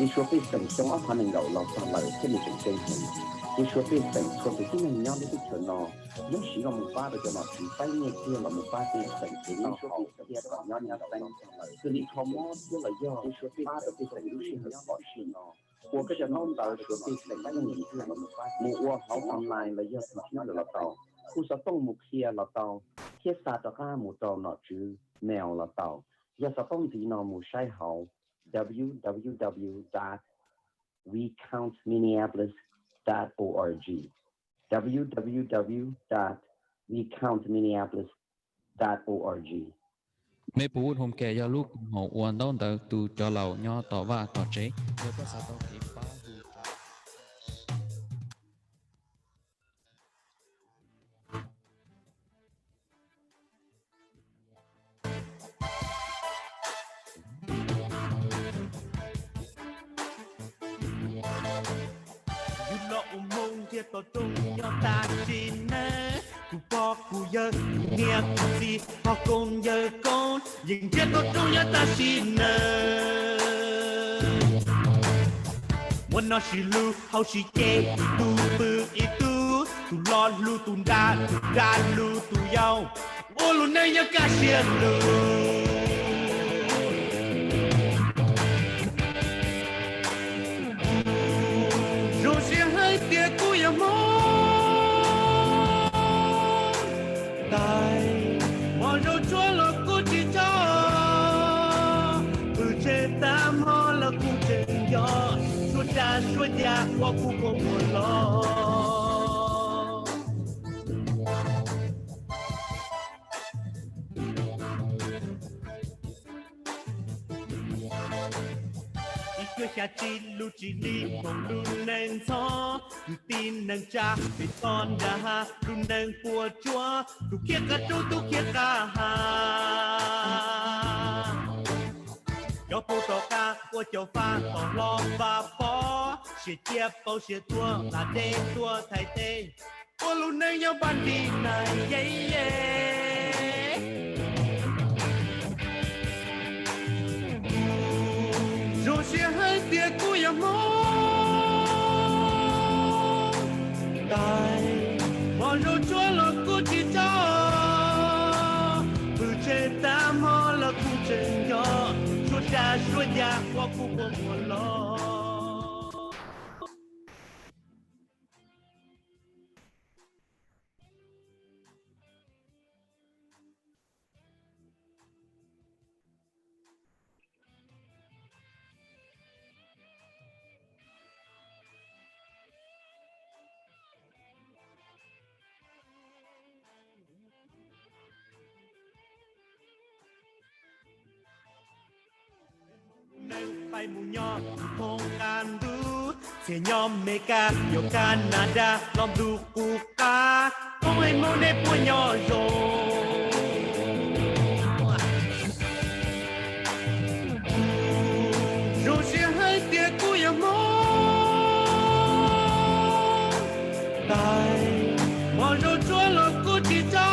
ที่ช่วยเป็นสิ่งที่ว่าพันธุ์เราทำอะไรที่มีเป็นเชิงเห็นที่ช่วยเป็นสิ่งช่วยเป็นที่มันย้อนที่เชิงนอยกสิ่งเราหมู่บ้านเราจะมาถือไปเนี่ยที่เราหมู่บ้านเป็นสิ่งที่เราเขาเทียบกับย้อนย้อนแต่คือที่เขามองที่เราย่อที่ช่วยเป็นสิ่งที่เป็นสิ่งที่เขาบอกสิ่งนอ我个จะน้องเราช่วยเป็นสิ่งที่มันมีที่เราหมู่บ้านหมู่ว่าเขาออนไลน์เราย่อสิ่งที่เราต่อผู้สต้องมุขเทียเราต่อเทียบศาสตร์ก้าหมู่ต่อหนอจื้อแนวเราต่อยาสต้องดีนอหมู่ใช้เขาwww.wecountminneapolis.org www.wecountminneapolis.org mấy phụ hôm kể do lúc họ uốn đón tới từ cho lầu nho tỏ và tỏ chế với các xã tàu kịp ba tổ trung cho ta xin nè cụ bò cụ dơ nghe cụ gì họ cùng dơ con dừng chết tổ trung cho ta xin nè muốn nó xì lu hậu xì chê tu bự y tu tu lo lu tu đa lu tu yao ô lu nơi nhớ cả xiên lu rồi sẽ hơi tiếc cú ya mong tai mong rồi chúa là cú chỉ cho từ trên tam ho là cú trên gió suốt ra suốt ya qua cú không buồn lo chưa cha chi lu chi li không lu neng cho tu tin neng cha bị con đã ha lu neng của chúa tu kia cả tu kia cả ha cho phụ tổ ca của châu pha còn lo và phó sẽ chia bao sẽ tua là đê tua thay tê của lu neng nhau ban đi này yeah yeah rồi sẽ hơi tiếc cú ya mong tai mong rồi chúa là cú chỉ cho từ trên tam ho là cú trên gió suốt ra suốt ya qua cú không buồn lo bay mù nho không can du xe nhom Mecca yo Canada lom du cuca không ai muốn để bùa nhỏ rồi rồi sẽ hơi tiếc cú ya mong tai mong rồi chúa là cú chỉ cho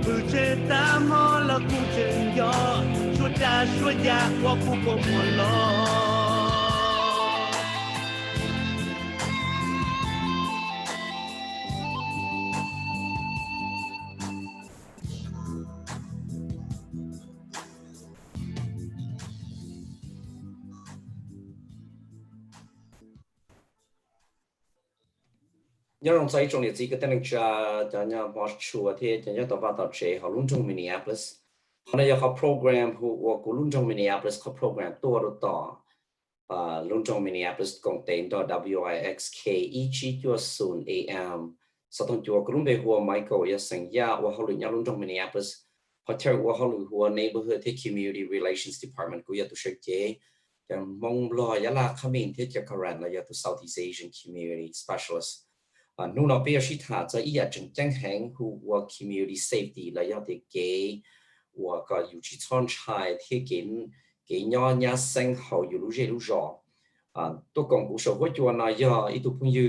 từ trên tam ho là cú trên gió ra suốt ya qua khu không buồn lo nhớ trong giai trong liệt gì cái tên cho nhà bảo chùa thì cho nhà tàu vào tàu chế họ luôn trong Minneapolis hôm nay họ program của luôn trong Minneapolis họ programตัวต่อluôn trong Minneapolis công tên đó WIXKEG AM sau đó chùa cũng về hoa Michael ya sinh ya và họ luôn trong Minneapolis họ theo họ hoa neighborhood thì community relations department của ya tu sẽ chế yang mong lo ya là coming thì cho Karen là ya tu Southeast Asian community specialist nu nó bây giờ thà cho ý chân chân hàng của community safety là ya thì cái我个有去创菜贴给鸟鸟生好有路热路热都讲古时候就那呀一度朋友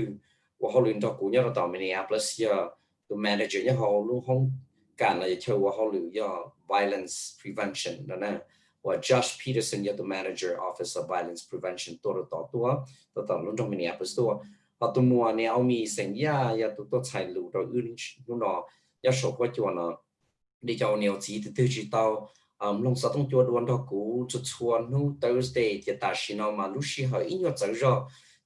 我后轮到古鸟到 Minneapolis 呀都 manager 也好路红干了就我后轮呀 violence prevention 的呢 và Josh Peterson là the manager Office of Violence Prevention tụi luôn trong Minneapolis họ tụi mua này ông mi sinh ya tụi chạy lũ rồi lúc nó số qua chỗ nó đi cho nhiều gì từ chỉ tao long sao tung chỗ đoán đó cũ chút chuan nu Thursday thì ta xin nó mà lúc xí hỏi ít nhất giờ rồi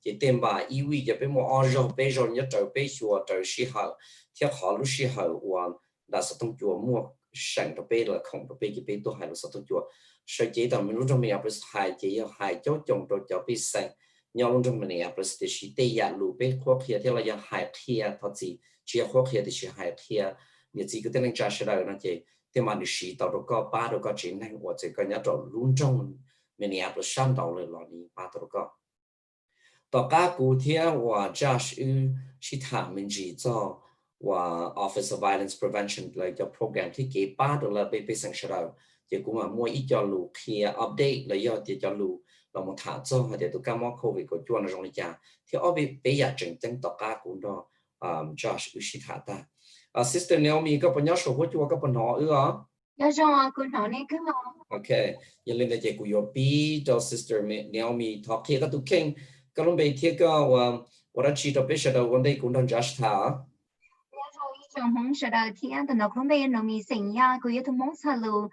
thì tiền bà ý vịจะเป็นmore rồi bây giờ nhất trở bây giờ trở xí hỏi thì họ lúc xí hỏi và đã sao tung chỗ mua sản đó bây là không đó bây cái bây tôi hay là sao tung chỗ sở chỉ tao mình lúc trong mình áp hai chỉ hai chỗ chồng rồi cho bây sản nhau lúc trong mình áp thì chỉ tây giả lũ bây khoa kia thì là giờ hai kia thật gì chỉ khoa kia thì chỉ hai kia như chỉ cái tên trả sẽ là nó chỉ thì mà đi sĩ tàu đó có ba đó có chuyện này hoặc chỉ có nhớ rõ luôn trong mình áp sang tàuเลยlà đi ba đó cóต่อการกูเที่ยวว่า Josh ชิถามันจีจ่อว่า Office of Violence Prevention เลยจะโปรแกรมที่เก็บป้าตัวเราไปสังเกตเราจะกูมามั่วอีจอลูเคลียร์อัปเดตเลยยอดจะจอลูเรามาถามจ่อเดี๋ยวตัวการมอโควิดก็จวนในโรงเรียนที่เอาไปอยากจังต่อการกูเนาะJosh ชิถาตาSister Naomi ก็ปัญญาโชว์จัวก็ปัญหาDạ rồi, cô nói này cứ không? Okay, giờ lên đây chị cô bị cho Sister Naomi talk thì các tụi kinh các lúc bây thì có và đã chỉ cho biết sẽ đâu vấn đề cũng đang Josh thả. Dạ rồi, trong hôm sau đó thì anh tụi nó không biết nó mi sinh ya, cô yêu thương mong sao luôn.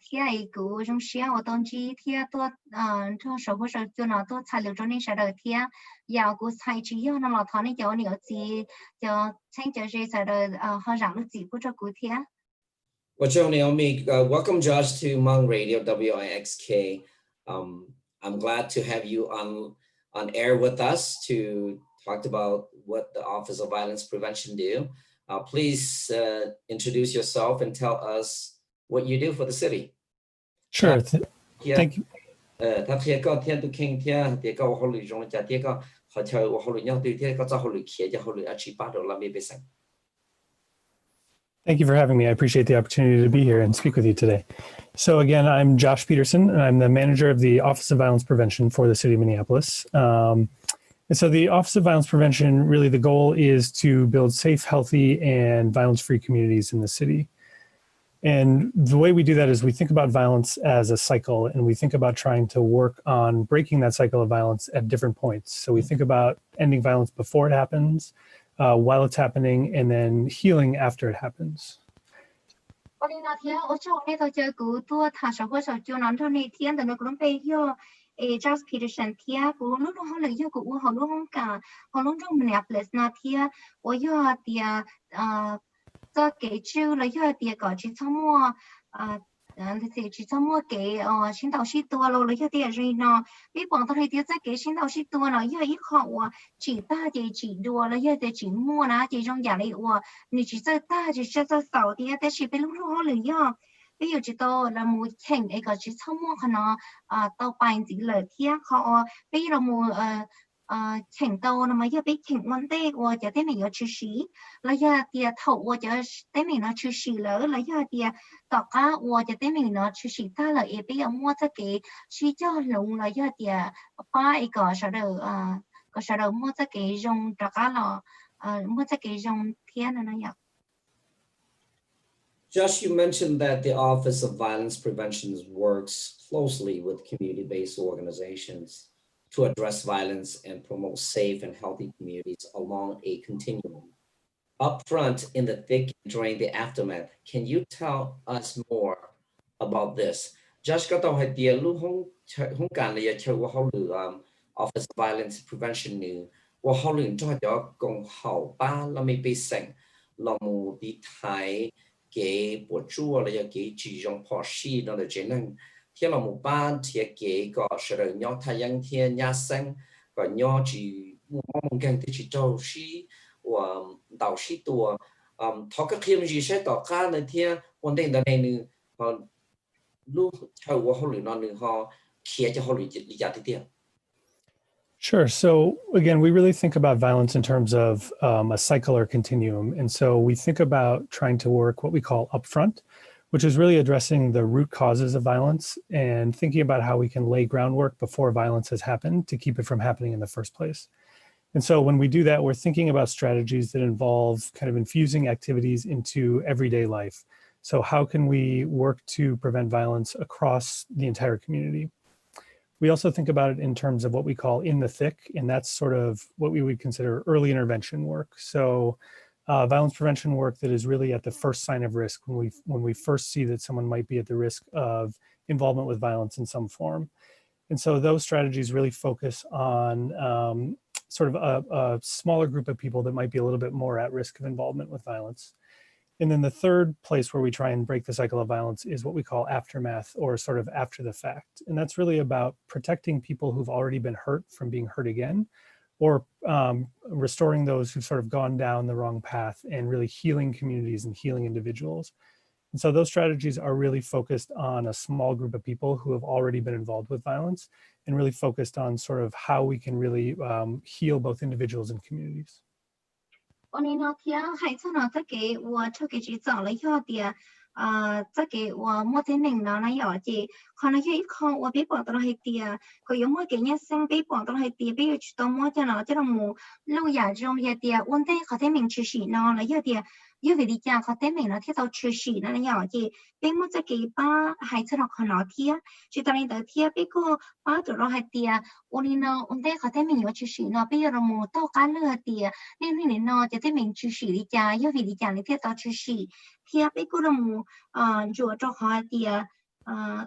Thì ai cô trong xe ở trong chi thì tôi cho số của số cho nó tôi xài được trong này sau đó thì giờ cô xài chỉ cho nó là thằng này cho nhiều gì cho tranh cho gì sau đó họ rằng được gì của cho cô thì Well, Joe Naomi, welcome Josh to Hmong Radio WIXK. I'm glad to have you on air with us to talk about what the Office of Violence Prevention do. Please introduce yourself and tell us what you do for the city. Sure. Thank you. Thank you for having me. I appreciate the opportunity to be here and speak with you today. So again, I'm Josh Peterson, and I'm the manager of the Office of Violence Prevention for the city of Minneapolis. And so the Office of Violence Prevention, really the goal is to build safe, healthy, and violence-free communities in the city. And the way we do that is we think about violence as a cycle, and we think about trying to work on breaking that cycle of violence at different points. So we think about ending violence before it happens, while it's happening, and then healing after it happens. Josh Peterson thia của lúc đó là do của họ luôn cả họ luôn trong Minneapolis na thia ở do thì cho cái chiêu là do thì có chỉ cho mua thì chỉ cho mua cái xin đầu xí tua rồi là do thì rồi nó biết bọn tôi thì cho cái xin đầu xí tua là do ít họ chỉ ta chỉ đùa là do chỉ mua na chỉ trong nhà này nếu chỉ cho ta chỉ cho sáu thì ta chỉ bên lúc đó là do ví dụ chỉ tôi là một thành ấy có chỉ xong mua nó tàu bài chỉ lời thiết họ ví dụ là một thành tàu nó mới giờ biết thành vấn đề của cho thế này có chữ sĩ là giờ thì thầu của cho thế này nó chữ sĩ lỡ là giờ thì tỏ cá của cho thế này nó chữ sĩ ta là bây giờ mua cho cái suy cho lùng là giờ thì ba ấy có sao được mua cho cái dùng tỏ cá là mua cho cái dùng thiên nó nhỉ. Josh, you mentioned that the Office of Violence Prevention works closely with community-based organizations to address violence and promote safe and healthy communities along a continuum. Up front, in the thick and during the aftermath, can you tell us more about this? Josh có tao hay tiền lúc không cần là chơi qua hậu lửa Office of Violence Prevention nữa, qua hậu lửa cho công hậu ba là mấy bị sành là một đi thái cái bộ chua là cái chỉ dùng phò xì đó là chế năng thì là một ban thì cái có sự nhau thái阳天 nhà xanh và nhau chỉ mong càng thì chỉ trâu xì và đào xì tua thọ các khiêm gì sẽ tỏ ra này thì vấn đề này nữa lúc theo qua họ luyện nó nữa họ kia cho họ luyện lý giải tiếp. Sure. So again, we really think about violence in terms of a cycle or continuum. And so we think about trying to work what we call upfront, which is really addressing the root causes of violence and thinking about how we can lay groundwork before violence has happened to keep it from happening in the first place. And so when we do that, we're thinking about strategies that involve kind of infusing activities into everyday life. So how can we work to prevent violence across the entire community? We also think about it in terms of what we call in the thick, and that's sort of what we would consider early intervention work. So violence prevention work that is really at the first sign of risk, when we first see that someone might be at the risk of involvement with violence in some form. And so those strategies really focus on sort of a smaller group of people that might be a little bit more at risk of involvement with violence. And then the third place where we try and break the cycle of violence is what we call aftermath, or sort of after the fact. And that's really about protecting people who've already been hurt from being hurt again, or restoring those who've sort of gone down the wrong path, and really healing communities and healing individuals. And so those strategies are really focused on a small group of people who have already been involved with violence, and really focused on sort of how we can really heal both individuals and communities. 我那天还从那这个我出去去找了一下的，这个我没在领到那要的，可能有一看我被绑到了海底，可有么给人生被绑到了海底，被去到么的了，这种么路亚中些的，我在好在明去是那了有的。有个地方好在明了，贴到出事那要的，并么这个把海出了看老天，就当你的天被个把走了海底，我呢，我在好在明有出事呢，被有了么到干了的，你呢就在明出事的家，有个地方你贴到出事，天被个了么做着好的。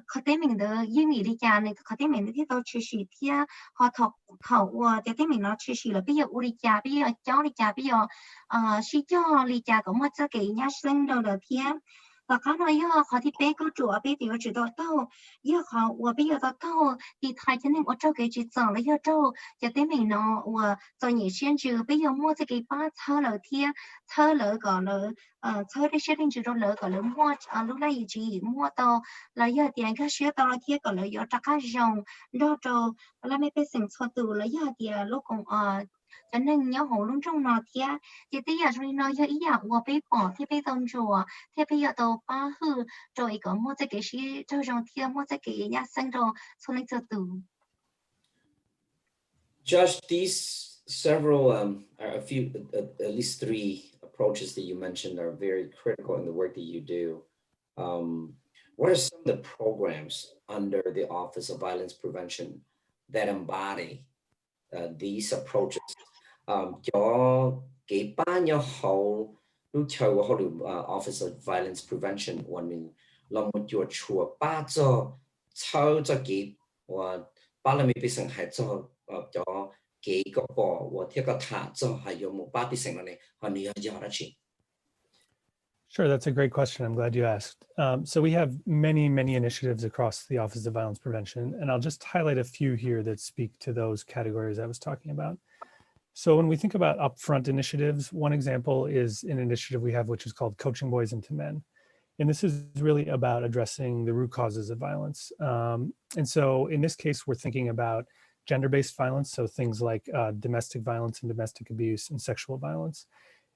เขาได้เหมือนเดิมยิ่งมีลิจาเนี่ยเขาได้เหมือนที่เราชื่อชื่อที่เขาถอว่าจะได้เหมือนเราชื่อชื่อแล้วไปอยู่อุลิจาไปอยู่เจ้าลิจาไปอยู่ชื่อเจ้าลิจาก็มาจะเกี่ยงซึ่งเราเที่ยแล้วเขาเนี่ยเขาที่เป็นก็จั่วไปที่ว่าจุดต่อเขาว่าไปอยู่ต่อที่ไทยจะเนี่ยว่าเจ้าเกี่ยจุดสองแล้วเจ้าจะได้เหมือนเนาะว่าตอนนี้เชื่อจือไปอยู่มั่วจะเกี่ยป้าเท่าเราเที่ยเท่าเราก่อนเลยthôi để xác định chủ đó lỡ còn lỡ mua lúc này chỉ mua tàu là giờ tiền các xe tàu là thiết còn lỡ giờ các dòng đó rồi là mấy cái sinh hoạt từ là giờ tiền lúc còn cho nên nhớ hồ luôn trong nó thiết thì bây giờ rồi nó giờ ý là của bé bỏ thì bé tông chùa thì bây giờ tàu ba hư rồi có mua cái xe cho dòng thiết mua cái nhà xanh rồi xong lại từ Josh, these several a few at least three approaches that you mentioned are very critical in the work that you do. What are some of the programs under the Office of Violence Prevention that embody these approaches? Cho cái ban nhau hậu lúc chờ của hậu Office of Violence Preventionวันนึงเรามาจวดชัวป้าจะเช่าจะกี่ว่าป้าเรามีไปสังหารจะcái có bỏ và thiết có thả cho hay dùng một ba percent này họ nhớ giờ đó chị. Sure, that's a great question. I'm glad you asked. So we have many initiatives across the Office of Violence Prevention, and I'll just highlight a few here that speak to those categories I was talking about. So when we think about upfront initiatives, one example is an initiative we have which is called Coaching Boys into Men. And this is really about addressing the root causes of violence. And so in this case, we're thinking about gender-based violence, so things like domestic violence and domestic abuse and sexual violence.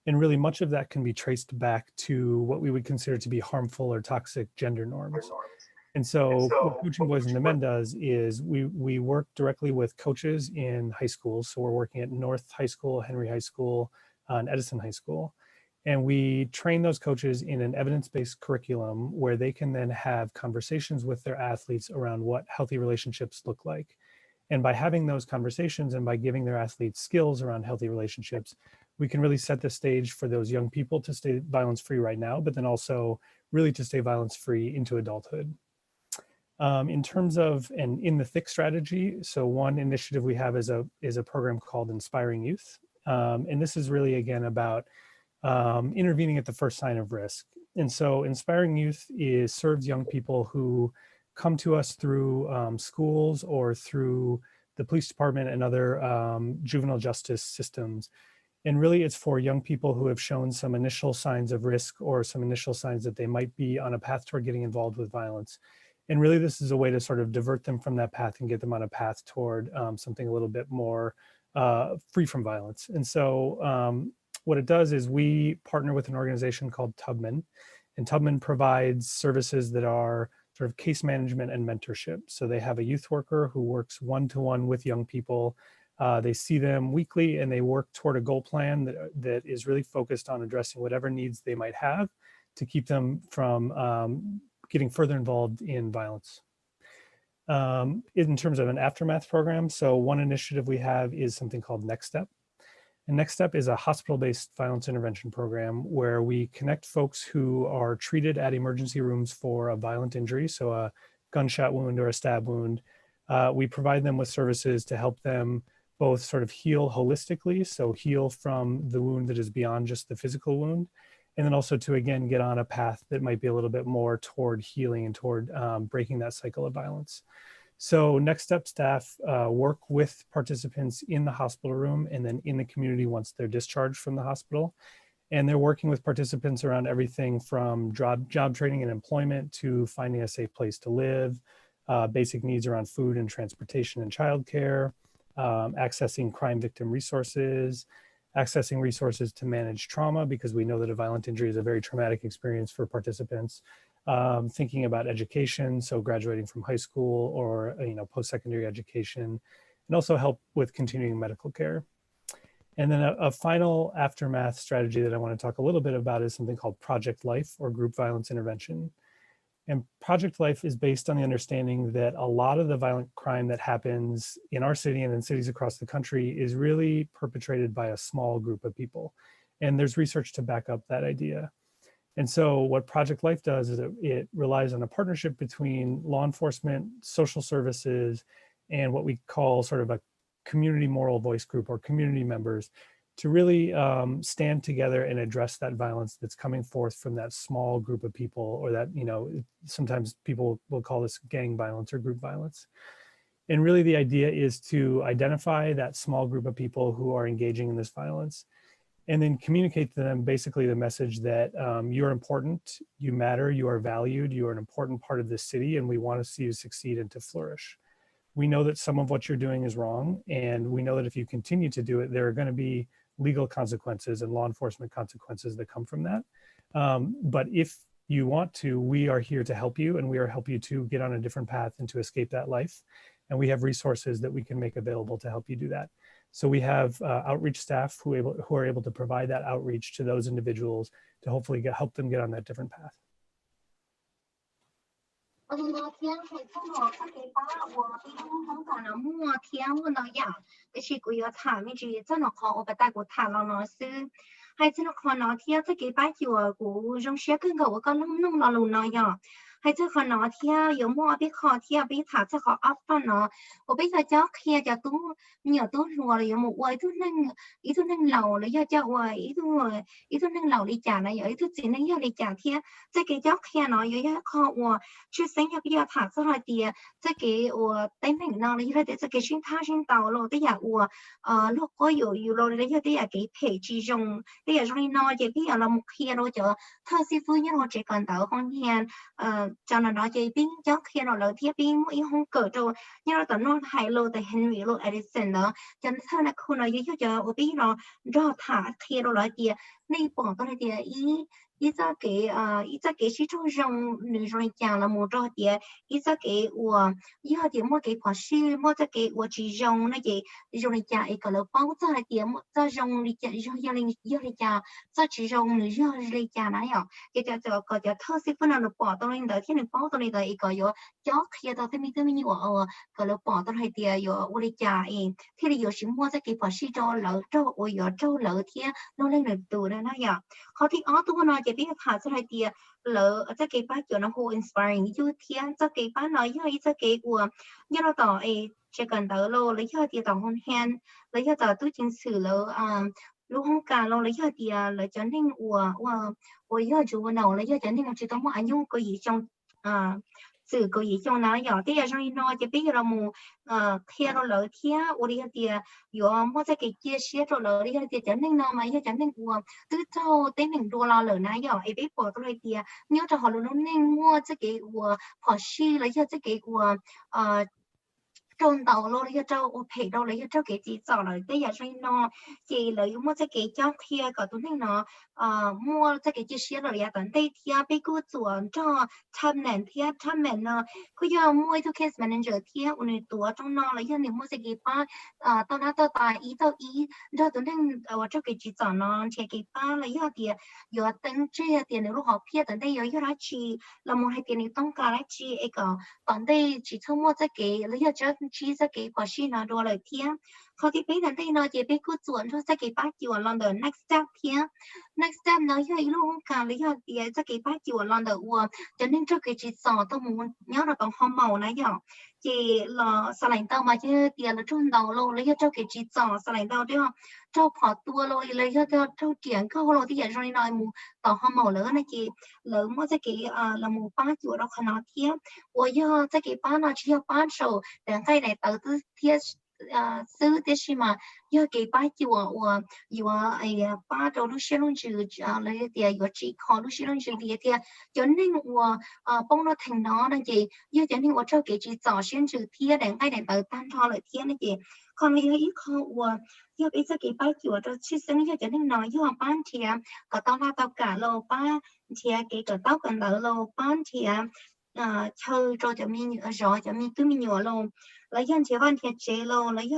And really much of that can be traced back to what we would consider to be harmful or toxic gender norms. And so what Coaching Boys into Men does is we work directly with coaches in high schools. So we're working at North High School, Henry High School, and Edison High School. And we train those coaches in an evidence-based curriculum where they can then have conversations with their athletes around what healthy relationships look like. And by having those conversations and by giving their athletes skills around healthy relationships, we can really set the stage for those young people to stay violence-free right now, but then also really to stay violence-free into adulthood. In terms of an in the thick strategy, so one initiative we have is a program called Inspiring Youth. And this is really, again, about intervening at the first sign of risk. And so Inspiring Youth serves young people who come to us through schools or through the police department and other juvenile justice systems. And really it's for young people who have shown some initial signs of risk or some initial signs that they might be on a path toward getting involved with violence. And really this is a way to sort of divert them from that path and get them on a path toward something a little bit more free from violence. And so what it does is we partner with an organization called Tubman, and Tubman provides services that are sort of case management and mentorship. So they have a youth worker who works one-to-one with young people. They see them weekly and they work toward a goal plan that is really focused on addressing whatever needs they might have to keep them from getting further involved in violence. In terms of an aftermath program, so one initiative we have is something called Next Step. And Next Step is a hospital-based violence intervention program where we connect folks who are treated at emergency rooms for a violent injury, so a gunshot wound or a stab wound. We provide them with services to help them both sort of heal holistically, so heal from the wound that is beyond just the physical wound, and then also to, again, get on a path that might be a little bit more toward healing and toward breaking that cycle of violence. So Next Step staff work with participants in the hospital room and then in the community once they're discharged from the hospital. And they're working with participants around everything from job training and employment to finding a safe place to live, basic needs around food and transportation and childcare, accessing crime victim resources, accessing resources to manage trauma, because we know that a violent injury is a very traumatic experience for participants. Thinking about education, so graduating from high school or post-secondary education, and also help with continuing medical care. And then a final aftermath strategy that I want to talk a little bit about is something called Project Life, or group violence intervention. And Project Life is based on the understanding that a lot of the violent crime that happens in our city and in cities across the country is really perpetrated by a small group of people. And there's research to back up that idea. And so what Project Life does is it relies on a partnership between law enforcement, social services, and what we call sort of a community moral voice group, or community members, to really stand together and address that violence that's coming forth from that small group of people, or that, sometimes people will call this gang violence or group violence. And really the idea is to identify that small group of people who are engaging in this violence, and then communicate to them basically the message that you're important, you matter, you are valued, you are an important part of this city, and we want to see you succeed and to flourish. We know that some of what you're doing is wrong, and we know that if you continue to do it, there are going to be legal consequences and law enforcement consequences that come from that. But if you want to, we are here to help you, and we are help you to get on a different path and to escape that life. And we have resources that we can make available to help you do that. So we have outreach staff who are able to provide that outreach to those individuals to hopefully help them get on that different path. hay chứ còn nó theo yếu mua biết khó theo biết thả cho khó áp phần nó của bây giờ cháu kia cho tú nhiều tú rùa là một quầy tú nâng lầu lấy cho quầy ý tú nâng lầu đi trả này ý tú chỉ nâng đi trả theo cái cháu kia nó yếu khó của chưa sáng cho bây giờ thả cho lại tiền cái tay mình nó lấy cho cái chuyên thao chuyên tàu rồi tới giờ lúc có yếu rồi lấy cho tới giờ cái thể chỉ dùng tới giờ rồi nó chỉ bây giờ là một kia rồi cho thơ sĩ phu như nó chỉ cần tàu con hiền cho nó nói chơi pin cho khi nó lợi thiết pin mỗi không cỡ rồi nhưng nó tận nó hại lô tại Henry lô Edison đó cho nên sau này khu nó dưới cho ở pin nó do thả khi nó lợi tiền này bỏ cái này ý cho cái sĩ trong rong nữ rồi chàng là một rồi tiền ý cho cái do tiền mua cái quả sư mua cho cái chỉ rong nó cái rồi chàng cái là bao cho tiền cho rong đi chàng do đi chàng cho chỉ rong nữ do đi chàng này à cái cho thơ sĩ phân nó bỏ tôi lên đóที่หนึ่งป้อตัวนี้ก็อีกก็อยู่จ๊อกเฮียตัวที่มีตัวมีว่าก็เลยป้อตัวให้เดียอยู่อุลิจ่าเองที่เราอยู่ชิมว่าจะกี่พอชีโจเหล่าโจโอยโจเหล่าที่น้องเล่นหนึ่งตัวนั่นนะอย่างเขาที่ตัวน้อยจะเป็นผ่าจะให้เดียเหล่าจะกี่ป้าเกี่ยวกับ who inspiring อยู่ที่จะกี่ป้าน้อยย่อยจะกี่วัวย่อเราต่อจะกันต่อโลแล้วย่อเดียต่อคนแฮนแล้วย่อต่อตู้จริงสื่อแล้วลูกห้องการเราเลยย่อเดียแล้วจะนิ่งว่าย่อจูว่าเราแล้วย่อจะนิ่งเราจะต้องว่าอายุก็อยู่trongสื่อก็ยิ่งน้อยอย่างที่อย่างนี้น้อยจะเป็นเราหมู่เที่ยวเราเลยเที่ยววันนี้เดียอยู่มั่วจะเกี่ยวเชี่ยเราเลยที่เดียจะนึ่งน้อยไหมจะนึ่งวัวตื้อเจ้าเต้นหนึ่งตัวเราเลยนะอย่างไอ้พี่ปอตัวเลยเดียเนี่ยจะหอเรานึ่งมั่วจะเกี่ยววัวพอชีแล้วจะเกี่ยววัว trôn tàu lô lấy cho ô phê đâu lấy cho cái gì cho lại bây giờ rồi nó chỉ lấy mua cái cho thia có tụi nó mua cái xe rồi ya tận đây thia bị cứ chuẩn cho tham nền nó cứ giờ mua theo case manager thia ônตัวtrong nó lấy cho mua cái ba tao nó tao tài ý cho tụi cho cái gì cho nó chỉ cái ba lấy cho tiền giờ tính chia tiền lúc họ phía tận đây giờ ra chi là một hai tiềnต้องการ chi cái tận đây chỉ thông mua cái lấy cho chi cái quả xin nó đồ lời thiaเขาที่ไปนั่นได้เนาะจะไปกู้ส่วนเขาจะเก็บป้าจิ๋วลอนเดอ next step เพีย next step เนาะยังอีลูกการเลยยังเดียจะเก็บป้าจิ๋วลอนเดอวัวจะนึ่งจะเก็บจิตสอต้องมุนเนาะเราต้องหอมเมานะอย่างจีรอสไลด์เตามาที่เดียเราจุนเตาโลเลยยังจะเก็บจิตสอสไลด์เตาด้วยเจ้าพอตัวโลเลยยังเจ้าเจียงเข้าโลที่อย่างน้อยมูต่อหอมเมาเลยนะจีหรือว่าจะเก็บเรามูป้าจิ๋วเราขนาดเทียวัวยังจะเก็บป้าเนาะเชียป้าโชว์แต่ใครไหนเตาตื้อเทียซื้อ的是嘛，要给爸就我哎呀，爸到路线路就那点有只考路线路就那点，就那我帮到停到那些，要就那我找给只早先就贴的，爱的到单超了贴那些，看了一看我。要俾只幾百條就出生要就啲內要班貼個當拉到架路班貼幾個刀個樓路班貼chơi rồi cho mình rồi cho mình cứ mình nhỏ luôn lấy dân chế văn thiệt chế luôn lấy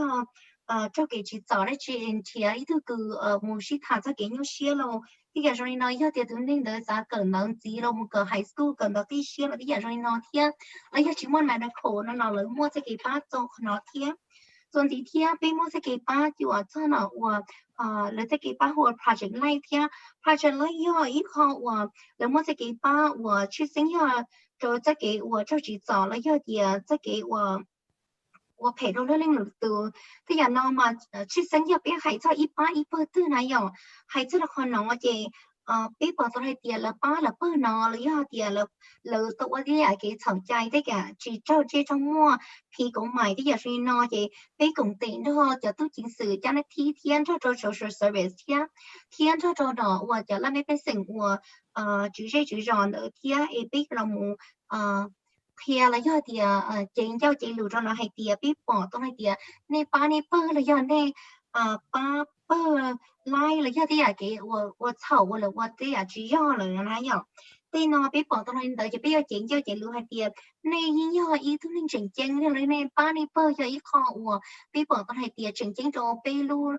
cho cái chỉ rõ đấy chuyện thiệt ý thứ cứ một sĩ thả cho cái nhau xia luôn bây giờ rồi nói giờ thì tụi mình đỡ giá cần nó gì đâu một cái high school cần đó cái xia là bây giờ rồi nói thiệt lấy giờ chỉ muốn mày đã khổ nó lấy mua cho cái bát cho nó thiệtส่วนที่เทียไปมั่วสกีป้าอยู่เจ้าหน้าว่าแล้วสกีป้าหัว project ไล่เทีย project ไล่ย่ออีกข้อว่าแล้วมั่วสกีป้าว่าชื่อสิ่งย่อ就这个我就去找了要点这个我陪到了领导都这样呢嘛去生要别孩子一般对那样孩子的可能我就bé bỏ tôi hay tiền là ba là bơ nọ là do tiền là tôi đi lại cái thằng trai đấy cả chỉ trao chơi trong mua thì cũng mày bây giờ suy nó thì bé cũng tiền đó cho tôi chỉnh sửa cho nó thi thiên cho social service thiên cho đó và cho là mấy cái sinh của chữ giòn ở kia ấy bé là một thì là do thì chính giao chỉ lừa cho nó hay tiền bé bỏ tôi hay tiền nên ba nên bơ là do nên ba bơ lai là cái cái我操我了我这呀只要了那样对呢别跑到那里就不要紧就紧路还点那要一都能整经了那把你包要一靠我别跑到那点整经就被路热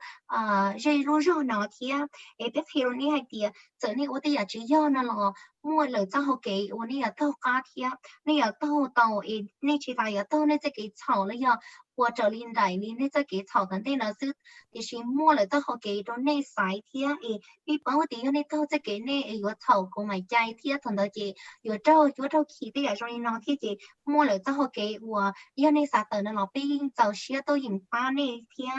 路热闹天哎别黑了你还点这里我的呀只要那了mua lời cho họ kể我那呀到家天那呀到哎那其他呀到那这个草了呀我这里来你那这个草的那呢是就是mua lời cho họ kể đó那sai thiên哎别跑我点那到这个那哎我草ကို买ใจ天同到这有照起的呀说那天这mua lời cho họ kể我要那啥的那老兵早些都引发那天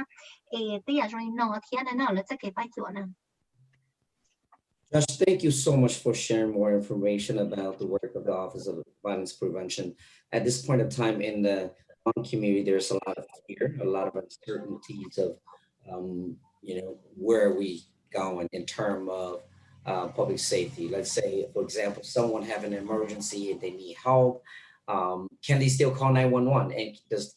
哎的呀说那天那了这个白做呢Josh, thank you so much for sharing more information about the work of the Office of Violence Prevention. At this point of time in the community, there's a lot of fear, a lot of uncertainties of, where are we going in terms of public safety. Let's say, for example, someone have an emergency and they need help. Can they still call 911? And does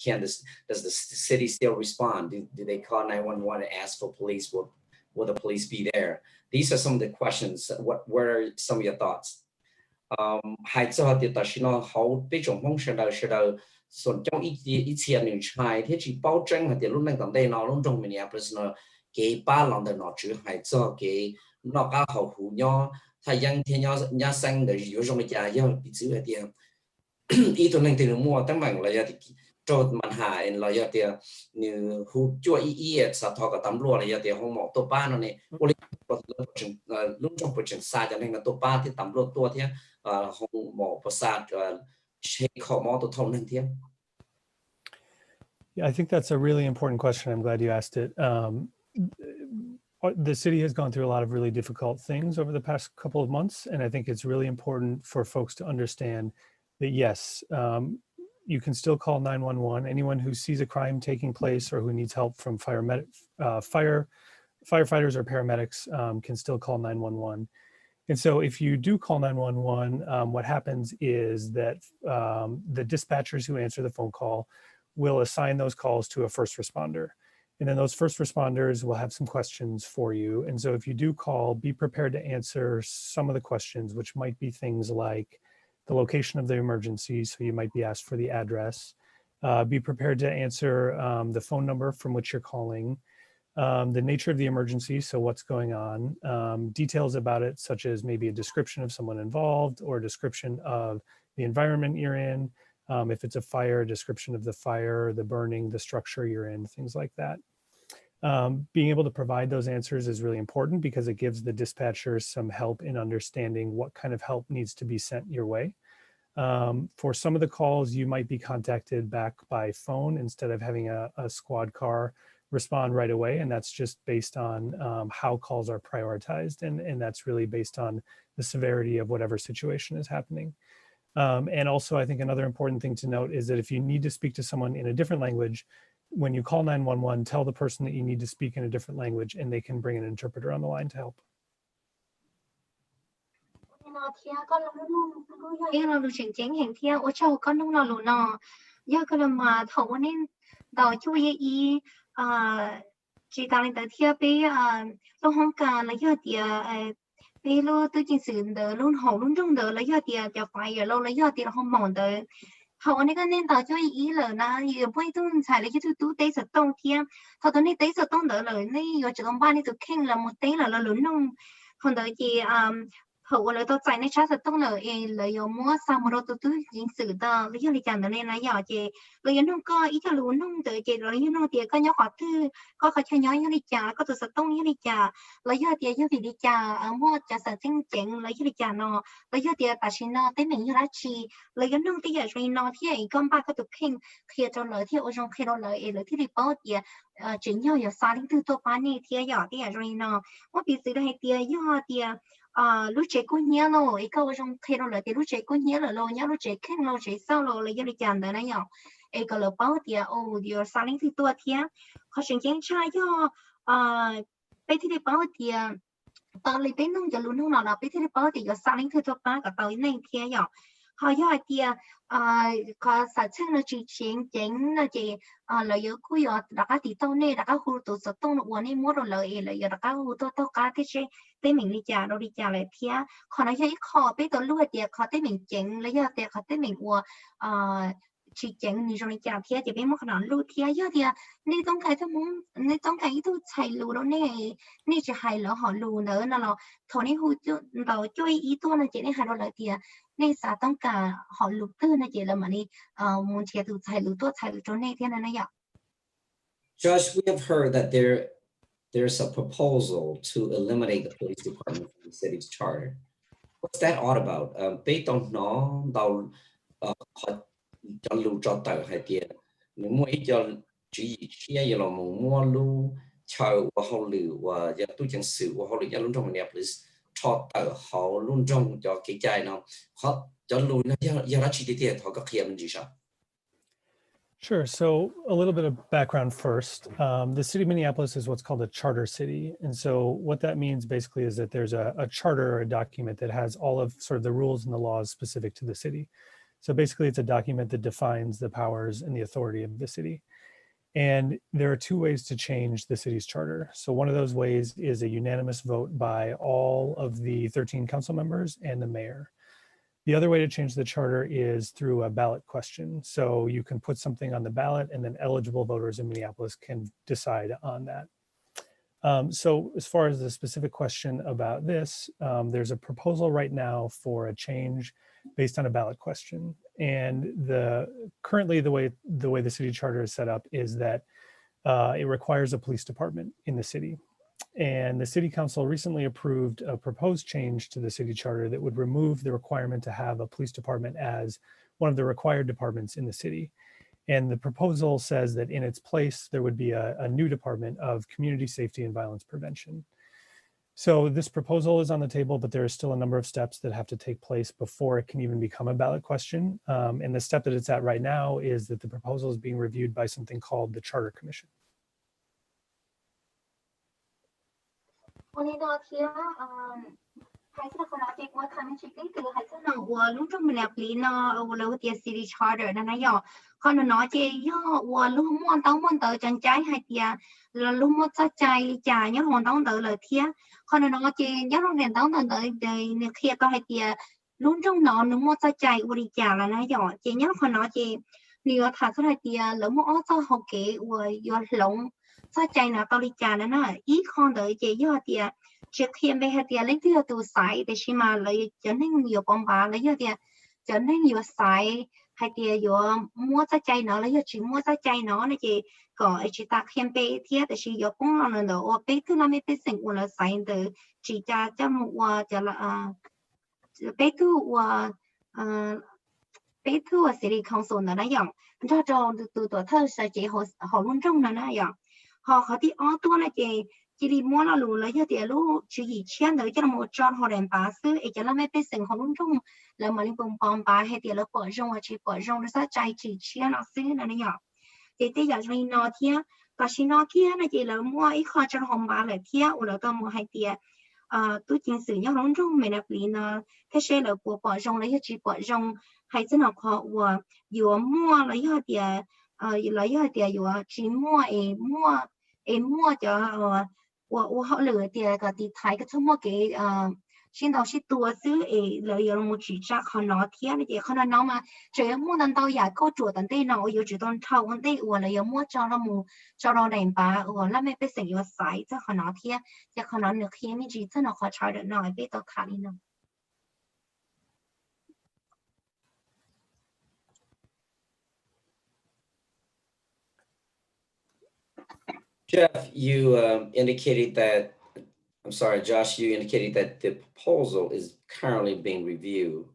the city still respond? Do they call 911 and ask for police? Will the police be there? These are some of the questions. What are some of your thoughts? 孩子的但是呢，好被种梦是的，ส่วนtrong一切女孩，他去保证和的路那个的呢，路中面不是呢，给巴郎的呢，只孩子给那个好护呢，他养天要生的有什么家要彼此的点，一ตัวนึงถึงมัวตั้งแต่เราจะโจทย์มันหายเราจะเดียวนี่หูจั่วสะท้อกับตำรวจเราจะเดียวห้องหมอตัวป้าเนาะนี่บริษัทลุ่มจงประจันทร์ศาสตร์อย่างนึงนะตัวป้าที่ตำรวจตัวที่ห้องหมอประสาทเช็คข้อมูลตัวทองนึงที่ Yeah, I think that's a really important question. I'm glad you asked it. The city has gone through a lot of really difficult things over the past couple of months, and I think it's really important for folks to understand that yes, you can still call 911. Anyone who sees a crime taking place or who needs help from firefighters or paramedics can still call 911. And so if you do call 911, what happens is that the dispatchers who answer the phone call will assign those calls to a first responder. And then those first responders will have some questions for you. And so if you do call, be prepared to answer some of the questions, which might be things like the location of the emergency. So you might be asked for the address. Be prepared to answer the phone number from which you're calling, the nature of the emergency, so what's going on, details about it, such as maybe a description of someone involved or a description of the environment you're in. If it's a fire, a description of the fire, the burning, the structure you're in, things like that. Being able to provide those answers is really important because it gives the dispatchers some help in understanding what kind of help needs to be sent your way. For some of the calls, you might be contacted back by phone instead of having a squad car respond right away. And that's just based on how calls are prioritized. And that's really based on the severity of whatever situation is happening. And also, I think another important thing to note is that if you need to speak to someone in a different language, when you call 911, tell the person that you need to speak in a different language and they can bring an interpreter on the line to help. bây giờ tôi chỉ sử đỡ luôn hậu luôn trong đỡ lấy giờ tiền cho phải giờ lâu lấy giờ tiền không mòn đỡ hậu này cái nên tao cho ý là na giờ bây tôi xài lấy cho tôi tế sật tông kia thằng tôi này tế sật tông đỡ lời này giờ chỉ còn ba này tôi khen là một tế là lớn nông còn đỡ chỉ hậu là tôi xài này chát sật tông lời lời giờ mua sao mà tôi chỉ sử đỡ lấy giờ đi chọn đỡ này là giờ chỉ lời giờ nông có ý cho luôn nông đỡ chỉ lời giờ nông tiền có nhớ khó thư có khó chơi nhớ như đi chả có tôi sật tông như đi chả lấy giờ tiền như đi chả mua chả sản sinh chén lấy giờ đi chả nó lấy giờ tiền ta xin nó tới mình như lá chi lấy giờ nông tiền rồi nó thì ấy con ba có tôi khen khi cho lời thì ở trong khi đó lời lời thì đi bao tiền chính nhau giờ xa đến từ tôi bán này thì giờ thì rồi nó có bị sự đây tiền giờ tiền lúc trẻ cô nhớ nó ấy câu trong khi đó lời thì lúc trẻ cô nhớ là lo nhớ lúc trẻ khen lo trẻ sau lo lấy giờ đi chả đấy này nhở ấy cái lời bao tiền giờ xa đến từ tôi thì họ sinh chén trai cho bây thì đi bao tiền tao lấy bên nông giờ luôn nông nào là bây thì đi bao tiền giờ xa đến từ tôi bán cả tao này thì nhở họ giờ tiền có sản xuất nó chỉ chén là chỉ lợi dụng của giờ đại家thì tao này đại家khu tổ chức tông nó này mua rồi lợi dụng đại家khu tao cá thế chứ tới mình đi chả đâu đi chả lại thì còn nói cái kho bây giờ luôn tiền kho tới mình chén lấy giờ tiền kho tới mình mua chỉ chén như rồi chả thì bây giờ nó luôn thì giờ thì nênต้องการทั้งmuốn nênต้องการที่ใช้รู้แล้วนี่จะให้แล้วhọรู้nữa là thằng này húเราช่วยýตัวนะchỉ nàyให้เราเลยthì nên sao ต้องการ họ lục tưนะchỉ là mà đi muốn chia từใช้รู้ตัวใช้รู้chỗ này thế này này ạ. Josh, we have heard that there's a proposal to eliminate the police department from the city's charter. What's that all about? Based on nó đầu cho lưu cho tờ hay tiền, nếu mua ít cho chỉ chia giờ là mua lưu chờ và hậu lưu và giờ tôi chẳng xử và hậu lưu giờ luôn trong Mpls cho tờ họ luôn trong cho cái trái nó họ cho lưu nó giờ nó chỉ tiền họ có khiêm gì sao? Sure. So a little bit of background first. The city of Minneapolis is what's called a charter city. And so what that means basically is that there's a charter or a document that has all of sort of the rules and the laws specific to the city. So basically it's a document that defines the powers and the authority of the city. And there are two ways to change the city's charter. So one of those ways is a unanimous vote by all of the 13 council members and the mayor. The other way to change the charter is through a ballot question. So you can put something on the ballot and then eligible voters in Minneapolis can decide on that. So as far as the specific question about this, there's a proposal right now for a change based on a ballot question. And currently the way the city charter is set up is that it requires a police department in the city. And the city council recently approved a proposed change to the city charter that would remove the requirement to have a police department as one of the required departments in the city. And the proposal says that in its place, there would be a new department of community safety and violence prevention. So this proposal is on the table, but there are still a number of steps that have to take place before it can even become a ballot question. And the step that it's at right now is that the proposal is being reviewed by something called the Charter Commission. hay là còn nói chuyện qua tham chỉ cái từ hay là nó lúc trong mình làm lý nó lâu tiền city charter nó nhỏ còn nó chỉ do lúc muốn tới chân trái hay tiền là lúc muốn cho trái trả nhớ hoàn tông tới lời thiệt còn nó chỉ nhớ nó đèn tông tới đây kia có hay tiền lúc trong nó muốn cho trái đi trả là nó nhỏ chỉ nhớ còn nó chỉ nếu thà cho hay tiền lúc muốn cho học kế và lồng cho trái nó tao đi trả nó ít con tới chỉ do tiền trước khi em bé thì lấy thứ từ sai để xem mà lấy cho nên nhiều con bà lấy thì cho nên nhiều sai hay thì nhiều mua trái cây nó lấy chỉ mua trái cây nó chỉ có chỉ ta khi em bé thì để chỉ nhiều con nó nữa bé thứ năm bé sinh của nó sai từ chỉ cho một cho là bé thứ bé thứ city council nó dùng cho từ tuổi thơ sẽ chỉ họ luôn trong nó dùng họ thì ởตัวnày chỉ đi mua là lùi lấy cho tiền lúc chỉ gì钱tới cho một tròn họ đem bà xứ ấy cho nó mấy bé sinh họ luôn trong là mà liên bom bà hay tiền là bỏ rong hoặc chỉ bỏ rong nó sẽ chạy chỉ钱nó xứ nó nhỏ thì bây giờ mình nói thiệt và xin nói kia là chỉ là mua ít kho cho họ bà lại thiệt hoặc là có mua hay tiền tôi chính sử nhau luôn trong mình là vì nó cái xe là của bỏ rong lấy cho chỉ bỏ rong hay thế nào họ và vừa mua lấy cho tiền lấy cho tiền vừa chỉ mua mua cho 我好了的个地台个什么给现到是多是了有么举着可能天的可能那么这样么能到也够做的对呢我有主动超我对我了有么找了么找到人吧我那没被谁有塞这可能天也可能你天你只真的好超的那被到卡里呢 Jeff, you indicated that, I'm sorry, Josh, you indicated that the proposal is currently being reviewed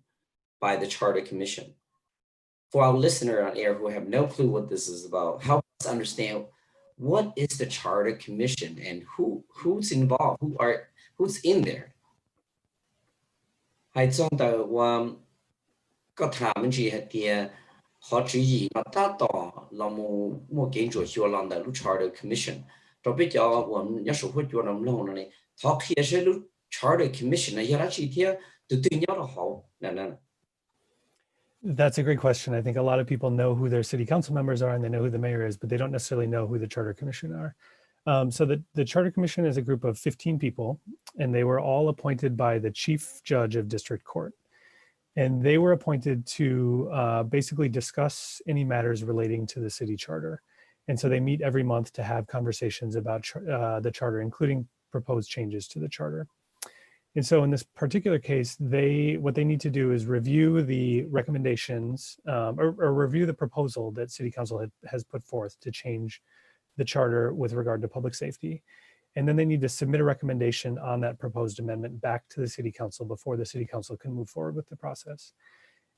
by the Charter Commission. For our listener on air who have no clue what this is about, help us understand what is the Charter Commission and who's involved, who's in there. 喺中度個談住係啲好主意，我達到那麼冇見咗學浪的 Charter Commission，特別叫我們要說會做那麼long呢，他其實 Charter Commission 呢，要拉起啲都對nhau都好，嗱。That's a great question. I think a lot of people know who their city council members are and they know who the mayor is, but they don't necessarily know who the charter commission are. So the charter commission is a group of 15 people, and they were all appointed by the chief judge of district court. And they were appointed to basically discuss any matters relating to the city charter. And so they meet every month to have conversations about the charter, including proposed changes to the charter. And so in this particular case, what they need to do is review the recommendations or review the proposal that City Council has put forth to change the charter with regard to public safety. And then they need to submit a recommendation on that proposed amendment back to the City Council before the City Council can move forward with the process.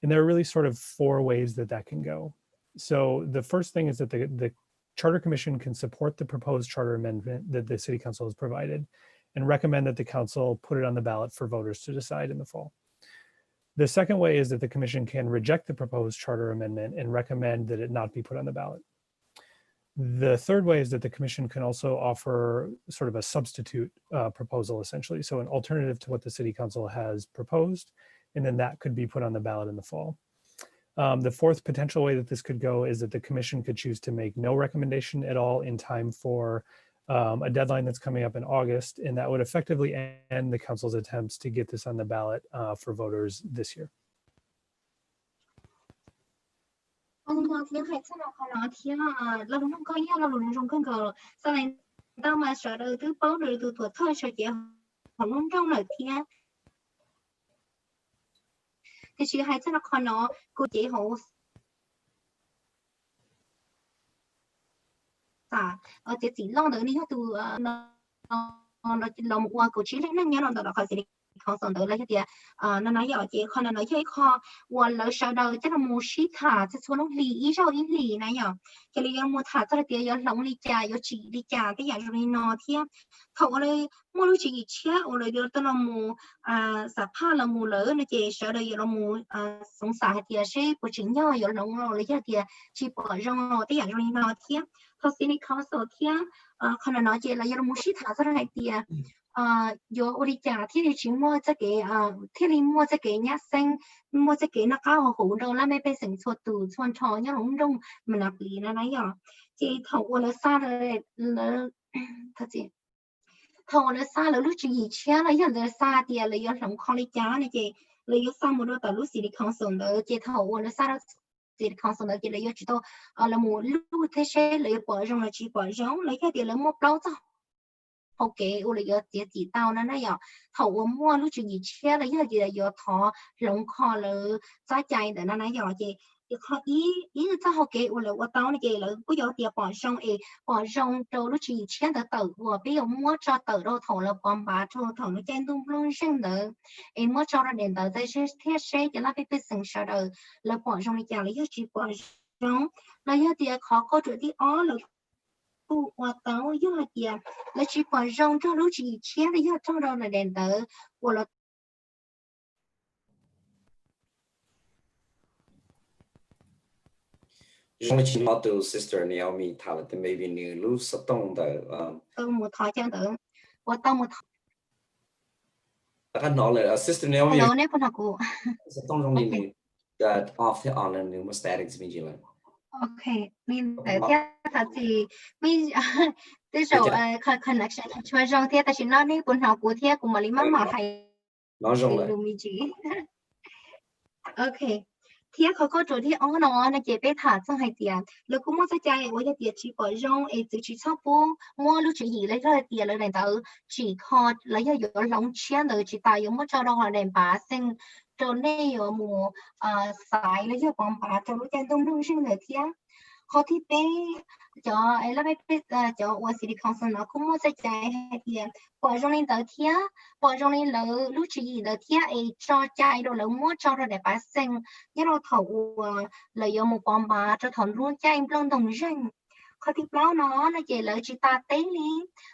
And there are really sort of 4 ways that can go. So the first thing is that the Charter Commission can support the proposed charter amendment that the City Council has provided and recommend that the council put it on the ballot for voters to decide in the fall. The second way is that the commission can reject the proposed charter amendment and recommend that it not be put on the ballot. The third way is that the commission can also offer sort of a substitute proposal, essentially, so an alternative to what the city council has proposed, and then that could be put on the ballot in the fall. The fourth potential way that this could go is that the commission could choose to make no recommendation at all in time for a deadline that's coming up in August, and that would effectively end the council's attempts to get this on the ballot for voters this year. ở cái chỉ lo nữa đi từ nó chỉ lo một qua của chỉ lấy năng nhớ nó là khỏi sẽ không xong tới lấy cái tiền nó nói giờ chị không nói chơi kho và lỡ sau đó chắc là mua ship thả cho số nó lì sau ít lì này nhở cái lì mua thả cho là tiền giờ lỏng lì trà giờ chỉ lì trà cái dạng rồi nó thiệt thầu đây mua lúc chỉ chia ở đây giờ tôi là mua sạp ha là mua lỡ nó chỉ sau đây giờ là mua sống sả tiền sẽ của chính nhau giờ lỏng rồi lấy cái tiền chỉ bỏ rong nó cái dạng rồi nó thiệtเขาสินี่เขาโซเทียขณะน้อยเจเรายังมุชิถาสระไหนเตีย有我哋家ที่哋全部即係ที่哋mua即係nhát xanh mua即係nó cao hữu đâu là mấy bên sinh xuất từ chuan trò nhá lúng đông mình nạp lý nó này à thì thầu của nó xa là thật gì thầu nó xa là lúc chỉ chia là giờ nó xa thì là giờ sống khó lý giá này chị là giờ xa một đôi tờ lúc gì đi không sống đó chị thầu của nó xa đó chị không sống đó chị là giờ chỉ to là một lúc thế sẽ là bỏ rong là chỉ bỏ rong lấy cái tiền là một bao thôi ok, u là giờ chỉ tao nó giờ thầu mua lúc chuyện gì chia là giờ thọ lồng kho là giá chạy để nó giờ chị khó ý ta học kỹ u là tao này chị là có giờ tiền bỏ rong đâu lúc chuyện gì chia để tự vừa bây giờ mua cho tự đâu thầu là còn bà cho thầu nó chen tung luôn sinh nữa em mua cho nó đến tự tới sẽ thiết sẽ cho nó bị sinh sợ đời là bỏ rong này chả là giờ chỉ bỏ rong là giờ tiền khó có chuyện đi ó là我当有了点，那去把让这路去钱的要找到了点的，我了。Only chỉ nói từ sister Naomi thảo là maybe new lu sát động的một thời gian đó, tôi tao một. Các nói là sister Naomi. Hello, nè con học cô. Sát động trong này that off the on and new statics mình chỉ là. Okay, mình để theo thật thì mình tới rồi connection cho rằng theo ta chỉ nói đi con học của theo của mà lý mà hay. Nói rằng là. Okay. Theoเขาก็จุดที่อ๋อเนาะนะเก็บไปถาจังให้เตียแล้วก็มั่วใจว่าจะเตียชีปอยงไอ้จะชีชอบปูมั่วรู้จีหีเลยก็เตียเลยเนี่ยจีคอแล้วยังอยู่หลงเชี่ยเลยจีตายยังมั่วจอดองอะไรบ้าซึ่งจนได้อยู่หมู่สายแล้วยังปองบ้าจะรู้ใจต้องรู้ซึ่งเลยเทียเขาที่ไปcho ấy là mấy cho我是的康生了，cũng mua在ให้เตียbỏ trong lên tới thía bỏ trong lên lỡ lúc chỉ là thía ấy cho chạy rồi lỡ mua cho rồi để bán sinh nhớ đâu thầu là do một con bà cho thằng luôn chạy luôn đồng rừngเขาที่เปล่าเนาะนะเจเลยจิตาเต้ลี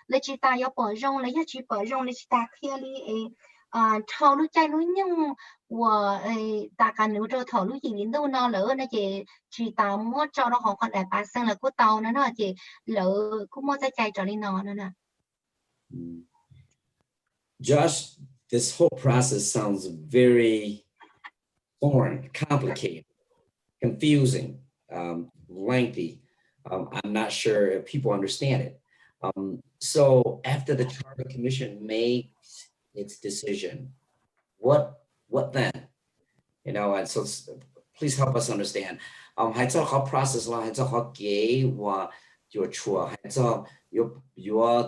เลยจิตายอปอรงเลยจิปอรงเลยจิตาเคลียลีเอเท่ารู้ใจรู้ยังว่าตาการรู้เจอเท่ารู้ยิงลิ้นดูเนาะเลยนะเจจิตามั่วจอเราของคนแต่ปาเซงเลยกูเตานะเนาะเจเลยกูมั่วใจจอลินอนั่นน่ะ Josh, this whole process sounds very foreign, complicated, confusing, lengthy. I'm not sure if people understand it. So after the Charter Commission makes its decision, what then? You know, and so please help us understand. 还在好 process 啦，还在好给我有错，还在有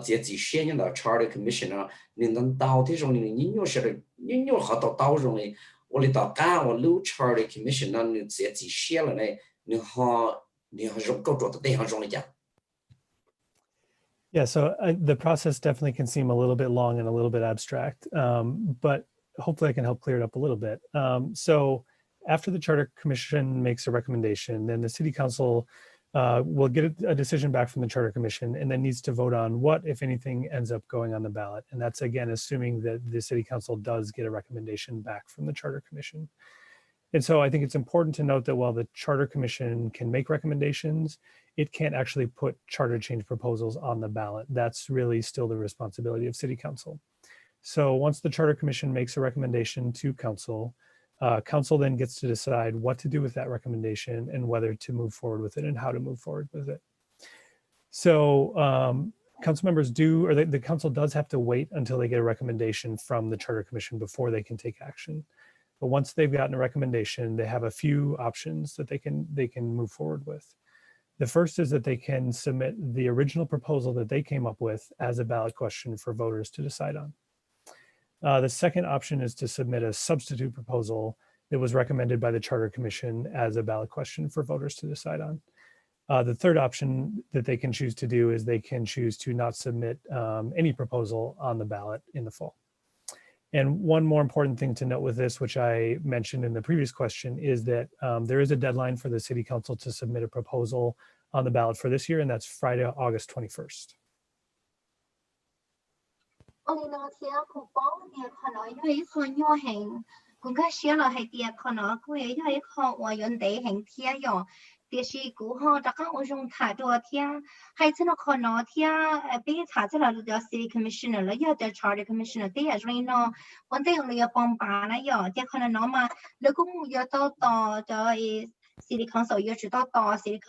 这几些年的 Charter Commission 啊，你能到这种你有些的，你有好到种的，我哋到干我录 Charter Commission 那你这几些了呢，你好够做的对象中的讲。Yeah, so the process definitely can seem a little bit long and a little bit abstract, but hopefully I can help clear it up a little bit. So after the Charter Commission makes a recommendation, then the City Council will get a decision back from the Charter Commission and then needs to vote on what, if anything, ends up going on the ballot. And that's, again, assuming that the City Council does get a recommendation back from the Charter Commission. And so I think it's important to note that while the Charter Commission can make recommendations, it can't actually put charter change proposals on the ballot. That's really still the responsibility of City Council. So once the Charter Commission makes a recommendation to Council, Council then gets to decide what to do with that recommendation and whether to move forward with it and how to move forward with it. So council members the council does have to wait until they get a recommendation from the Charter Commission before they can take action. But once they've gotten a recommendation, they have a few options that they can move forward with. The first is that they can submit the original proposal that they came up with as a ballot question for voters to decide on. The second option is to submit a substitute proposal that was recommended by the Charter Commission as a ballot question for voters to decide on. The third option that they can choose to do is they can choose to not submit any proposal on the ballot in the fall. And one more important thing to note with this, which I mentioned in the previous question, is that there is a deadline for the City Council to submit a proposal on the ballot for this year, and that's Friday, August 21st. địa chỉ cũ họ đã có ở trong thả đồ thia hay chứ nó còn nó thia bây giờ thả cho là the city commissioner là giờ the charter commissioner thế là rồi nó vấn đề là bom bà nó giờ thì còn nó mà nếu cũng giờ to cho city council giờ chỉ to city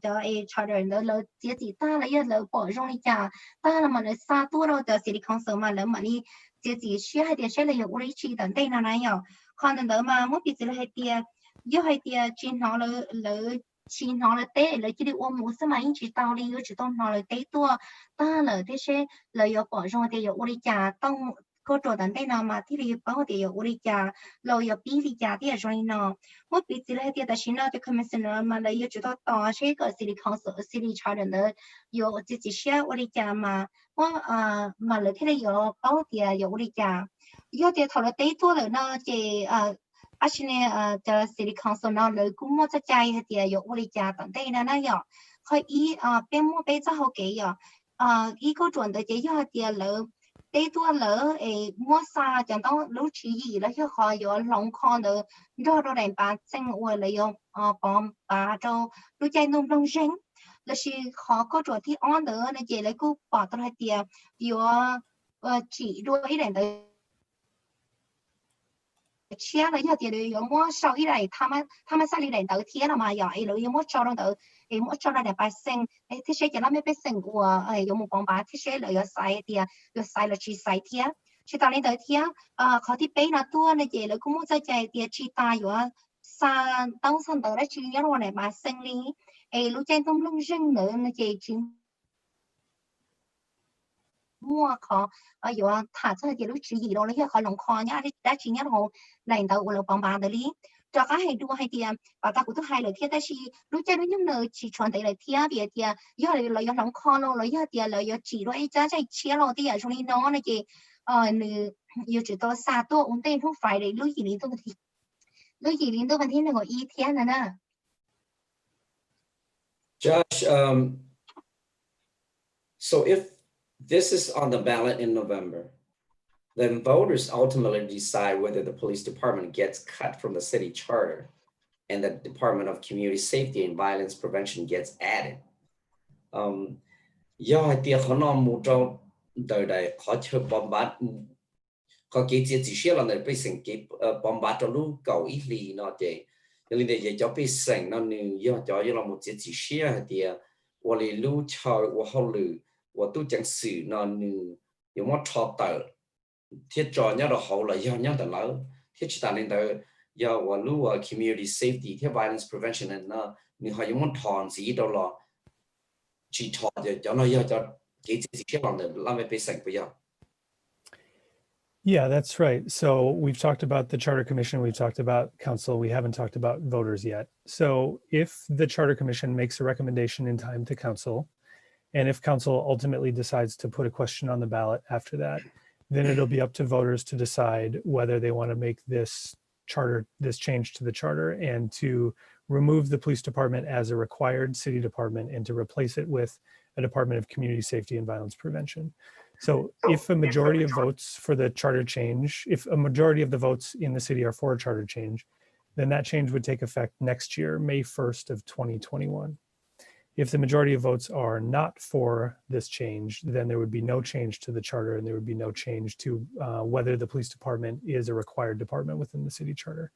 cho charter nó là chỉ ta là giờ là bỏ trong đi chả ta là mà nó xa tua đâu the city council mà là mà đi chỉ chia hay địa là有位置等待那来有còn nữa mà muốn biết là hay địa giờ hay địa trên nó là chỉ nó là té là chỉ đi ôm một số máy chỉ tao đi chỉ tao nó là té tua ta là thế sẽ là有保障的有屋里家当个做等待呢嘛ที่里包的有屋里家เรา有比里家的所以呢我比起来的但是呢就 commissioner 嘛了也知道到这个 city council city charter 的有自己些屋里家嘛我嘛了ที่里有包的有屋里家有的头了té多了呢这现在的 city council 呢，如果我在家里的有屋里家等待呢，那要可以边摸边做好给要一个转的这要的了，得多了摸沙讲到路起义了，就好有龙康的，绕到来把整我了有帮把就路在弄弄人，那是好个转ที่安的那这了个把到来的有chỉ đuôi一点的。chia了要点有么少一来，他们三里人都贴了嘛，要有么少了都，么少了百姓，这些就那么百姓过，有么帮把这些了要晒的，要晒了去晒贴，去到那头贴，เขาที่ไปนะตัวนะเจ了，กู么在ใจ的去打有三当三头了去要我来百姓哩，路在东龙人呢那เจ去。mua khó有thả cho thì lúc chỉ gì đâu lấy khó lòng kho nhá đã chỉ nhá hồ lành đầu là bằng bàn lý cho các hay đua hay tiền và ta cũng thứ hai là thiết ta chỉ lúc chơi với những nơi chỉ chọn tới là thiết về thì do là do lòng kho đâu là do tiền là do chỉ đôi giá chạy chia lo thì ở trong nó này chị nữ yêu chỉ to xa to ổn định không phải để lúc gì đến tôi vẫn thấy là gọi ý thiết nè Josh, so if this is on the ballot in November, then voters ultimately decide whether the police department gets cut from the city charter and the Department of Community Safety and Violence Prevention gets added. Do tia khó nó một trong đời đại khó chơi bom bát có cái chỉ là người bị sinh cái bom bát trong lúc cầu ít lì nó vậy nên để cho bị sinh nó như do là một chỉ tia hoặc là lúc chờ hoặc hậu lử我都讲是那你有么超到，贴着人家的好了，要人家的老，贴其他人的要我如果 community safety 贴 violence prevention 的那，你还有么团子到了，去超的，叫那要叫给自己些人的，那么被省不要。Yeah, that's right. So we've talked about the Charter Commission, we've talked about council, we haven't talked about voters yet. So if the Charter Commission makes a recommendation in time to council, and if council ultimately decides to put a question on the ballot after that, then it'll be up to voters to decide whether they want to make this change to the charter and to remove the police department as a required city department and to replace it with a Department of Community Safety and Violence Prevention. So if a majority of votes for the charter change, if a majority of the votes in the city are for a charter change, then that change would take effect next year, May 1st of 2021. If the majority of votes are not for this change, then there would be no change to the charter and there would be no change to whether the police department is a required department within the city charter.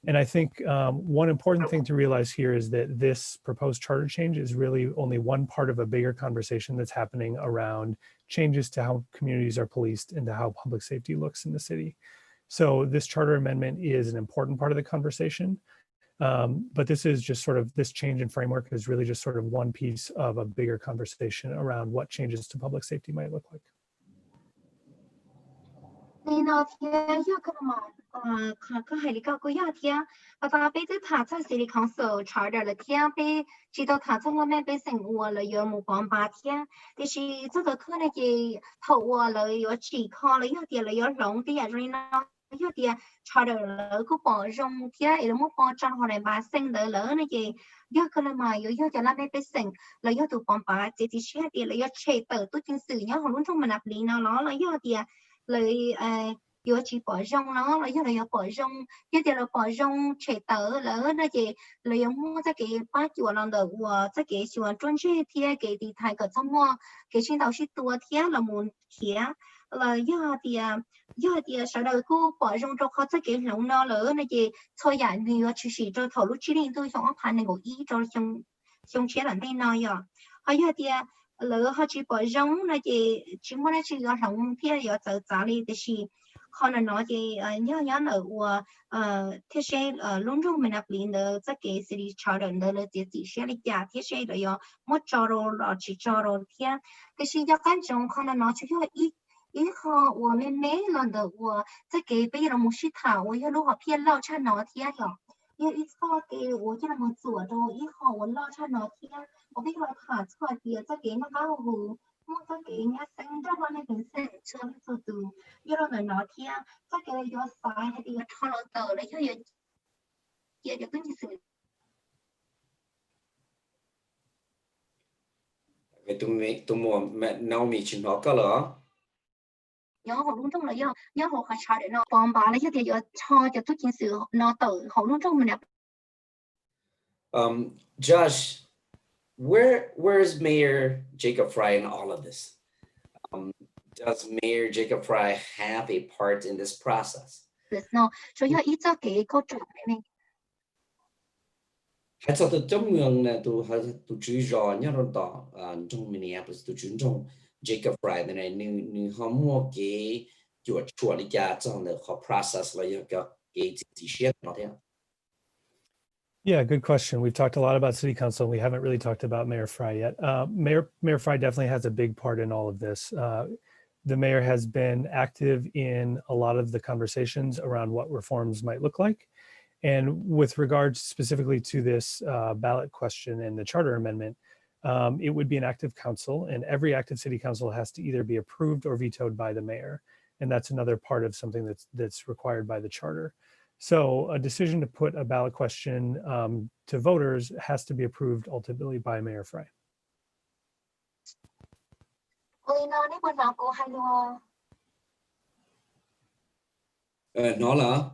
And I think one important thing to realize here is that this proposed charter change is really only one part of a bigger conversation that's happening around changes to how communities are policed and to how public safety looks in the city. So this charter amendment is an important part of the conversation. But this is just sort of, this change in framework is really just sort of one piece of a bigger conversation around what changes to public safety might look like. có hay đi có ya thia và ta bây giờ thả cho city council charter là thia bây chỉ đâu thả cho mình bây sinh hoạt là有một bằng ba thia thì chỉ这个可能就头我了有chỉ khó了有点了有容的rồi nó有点 charter 了个保容thia有một保障后来把sinh的了那个有可能mà有就là bây sinh là有tụ bằng ba chỉ sẽ điểm là有chế tờ tôi chính sử nhớ họ luôn trong mình áp lý nó là有点lời giờ chỉ bỏ rong nó là giờ là bỏ rong giờ thì là bỏ rong chạy tớ lỡ nó gì là giờ mua cái ba chùa lần đầu và cái chùa专业贴给的台个怎么给领导是多贴了门贴là giờ thì sau đó cô bỏ rong cho họ cái lòng nó lỡ nó gì thôi giải nhiều chỉ cho thầu lúc chỉ nên tôi chọn phản này của ý cho trong chế lần đây nói giờ họ giờ thì lỡ họ chỉ bỏ rong nó gì chỉ muốn nó chỉ có lòng贴giờ tự trả lý thì họ nói thì nhớ là thế sẽ luôn trong mình áp linh được cái sự trao đổi được là chỉ sẽ là giả thế sẽ là do một trao đổi là chỉ trao đổi thế cái sự giác quan trọng họ nói chỉ là ít họ我们没了的我cái bây giờ một sự thảo我要如何骗老cha nói thế hả因一họ cái我就那么做的一họ我老cha nói thế我bây giờ thả出来的cái nó cao hơn một cái nhà sinh ra bên này cũng sẽ chơi từ từ như là nói thì cái do sai hay là thao lỡ tờ đấy chứ giờ giờ cái gì vậy tụi mua mẹ nấu mì chín nó có lỡ nhớ họ luôn trong là nhớ họ khai trả để nó bom bà lấy thì giờ cho tôi chính sự nó tự họ luôn trong mình Josh, where's Mayor Jacob Fry in all of this? Does Mayor Jacob Fry have a part in this process? No, so giờ ít cho cái câu chuyện này hay cho tôi trong người này tôi chú rõ nhớ rồi đó trong Minneapolis tôi chú trọng Jacob Fry này nếu họ mua cái chuột lý gia trong the whole process là cái gì xét nó thế. Yeah, good question. We've talked a lot about city council. We haven't really talked about Mayor Fry yet. Mayor Fry definitely has a big part in all of this. The mayor has been active in a lot of the conversations around what reforms might look like. And with regards specifically to this ballot question and the charter amendment, it would be an active council, and every active city council has to either be approved or vetoed by the mayor. And that's another part of something that's required by the charter. So a decision to put a ballot question to voters has to be approved ultimately by Mayor Fry. Nó là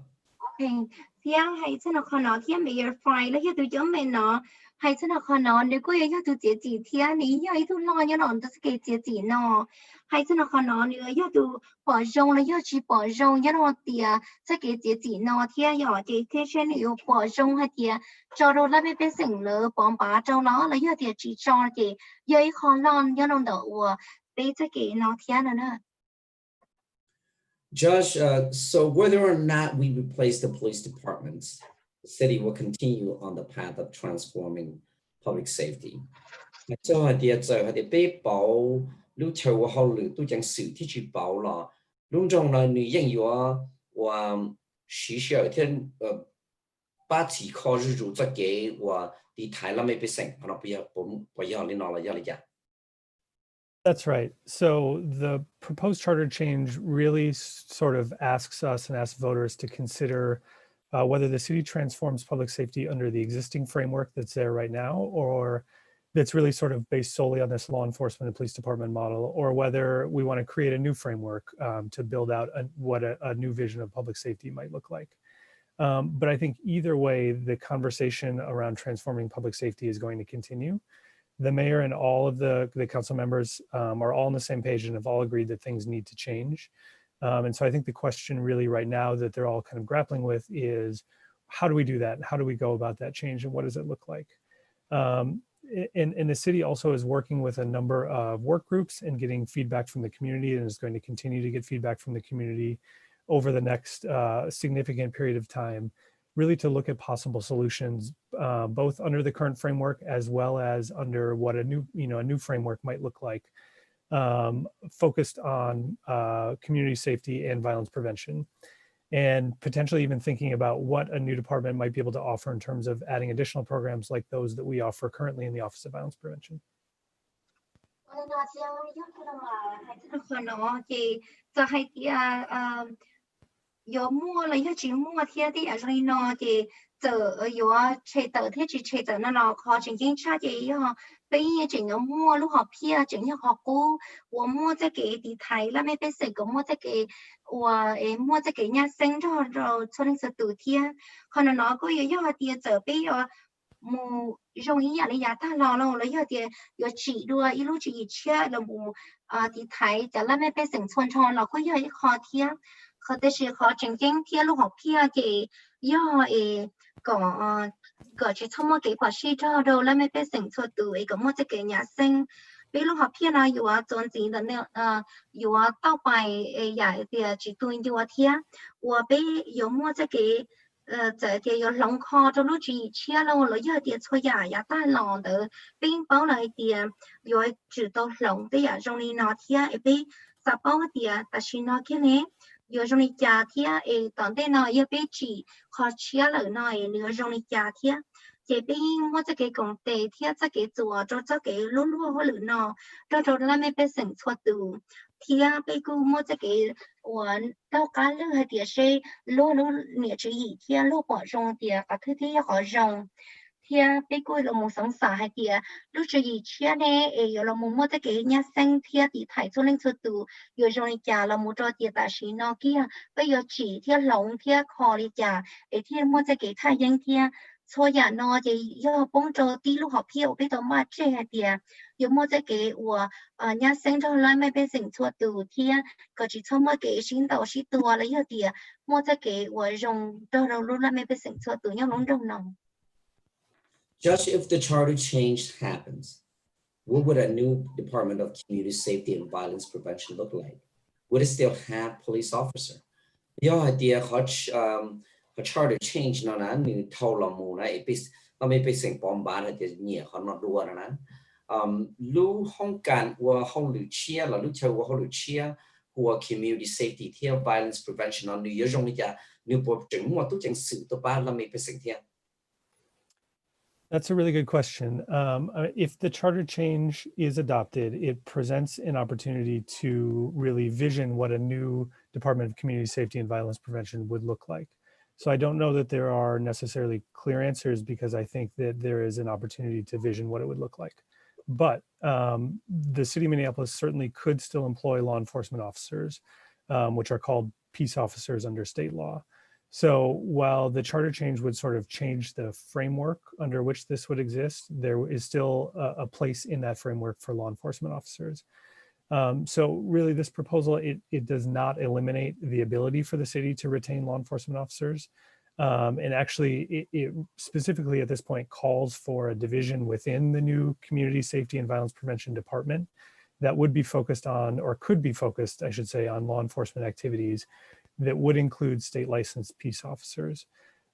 thì hay sẽ nó còn nó thì Mayor Fry là tôi cho mình nó hay sẽ nó còn nó nếu có yêu tôi chỉ thì này yêu tôi lo như nó tôi cái chỉ nó hay sẽ nó còn nó nữa yêu tôi bỏ rong là yêu chỉ bỏ rong như nó thì cái chỉ nó thì yêu thì thế sẽ yêu bỏ rong hay thì cho rồi là bên sinh lỡ bỏ bả trong nó là yêu thì chỉ cho thì yêu khó lo như nó đỡ bây cái nó thì nó nữa. Josh, so whether or not we replace the police departments, the city will continue on the path of transforming public safety. So địa giờ để bị bảo lúc chờ我后路都将实体去保了，弄中了你应有我学校天把体考日主这给我的台那没被省，可能不要你拿了要了呀。That's right. So the proposed charter change really sort of asks us and asks voters to consider whether the city transforms public safety under the existing framework that's there right now, or that's really sort of based solely on this law enforcement and police department model, or whether we want to create a new framework to build out what a new vision of public safety might look like. But I think either way, the conversation around transforming public safety is going to continue. The mayor and all of the council members are all on the same page and have all agreed that things need to change. And so I think the question really right now that they're all kind of grappling with is, how do we do that? How do we go about that change? And what does it look like? And the city also is working with a number of work groups and getting feedback from the community, and is going to continue to get feedback from the community over the next significant period of time, really to look at possible solutions, both under the current framework as well as under what a new framework might look like, focused on community safety and violence prevention, and potentially even thinking about what a new department might be able to offer in terms of adding additional programs like those that we offer currently in the Office of Violence Prevention. Yo mua là chỉ mua theo thì ở đây nó thì giờ yo chạy tờ thế chỉ chạy tờ nó khó chỉnh chính xác thì họ bây giờ chỉ nó mua lúc họ pia chỉnh như họ cố 我 mua cái thì thấy là mấy bên sẽ có mua cái 我摸这个nhà sinh rồi cho nên sự tự thiên còn nó có yếu thì giờ bây giờ mù dùng ý nhà lấy giá ta lo lấy thì yếu chỉ đua ý lúc chỉ chia là mù thì thấyจะlà mấy bé sinh存cho nó có yếu khó thiên khóแต่是khó chính chính thiên lúc học kia thì yếu có chỉ thông qua cái quả sĩ cho đâu là mấy bé sinh存tự ý có mua cái nhà sinh比如学片啊，有啊，总之的那有啊，倒摆呀的几段有啊天，我被有么这个这点有龙靠着路去切了，我有点错呀大浪的，并包了一点有知道龙的呀，用你那天一被撒包的，但是那天呢。有用你家天诶，当地呢也被指靠切了呢，也用你家天。这边我这个工地贴这个做做这个路路或者呢，这那没被生错度，贴被顾我这个我到家了还点是路你只一天路保用的，把特地好用。贴被顾了木生啥还点，路只一天呢，诶有了木这个人生贴的太做能错度，有用一家了木做的但是呢，kia bây giờ chỉ贴龙贴可里家，诶贴木这个太阳贴。所以呢，就要帮助啲路学票俾到嘛这啲，有么这个我人生出来没变成错度天，可是从么个先到是多了一点，么这个我用到路来没变成错度，要弄中呢。Just if the charter change happens, what would a new Department of Community Safety and Violence Prevention look like? Would it still have police officer? Your idea hutch a charter change nó là như thâu lòng mù này nó mới bị sinh bom bán thì nhiều họ nó đua nè lu không can và không lu chia là lu chơi và không lu chia của community safety theo violence prevention nó như giống như như bộ trưởng mà tu chẳng sự tu ba là mới bị sinh theo. That's a really good question. If the charter change is adopted, it presents an opportunity to really vision what a new Department of Community Safety and Violence Prevention would look like. So I don't know that there are necessarily clear answers because I think that there is an opportunity to vision what it would look like. But the city of Minneapolis certainly could still employ law enforcement officers, which are called peace officers under state law. So while the charter change would sort of change the framework under which this would exist, there is still a place in that framework for law enforcement officers. So really this proposal, it does not eliminate the ability for the city to retain law enforcement officers. And actually it specifically at this point calls for a division within the new Community Safety and Violence Prevention Department that would be focused on, or could be focused, I should say, on law enforcement activities that would include state licensed peace officers.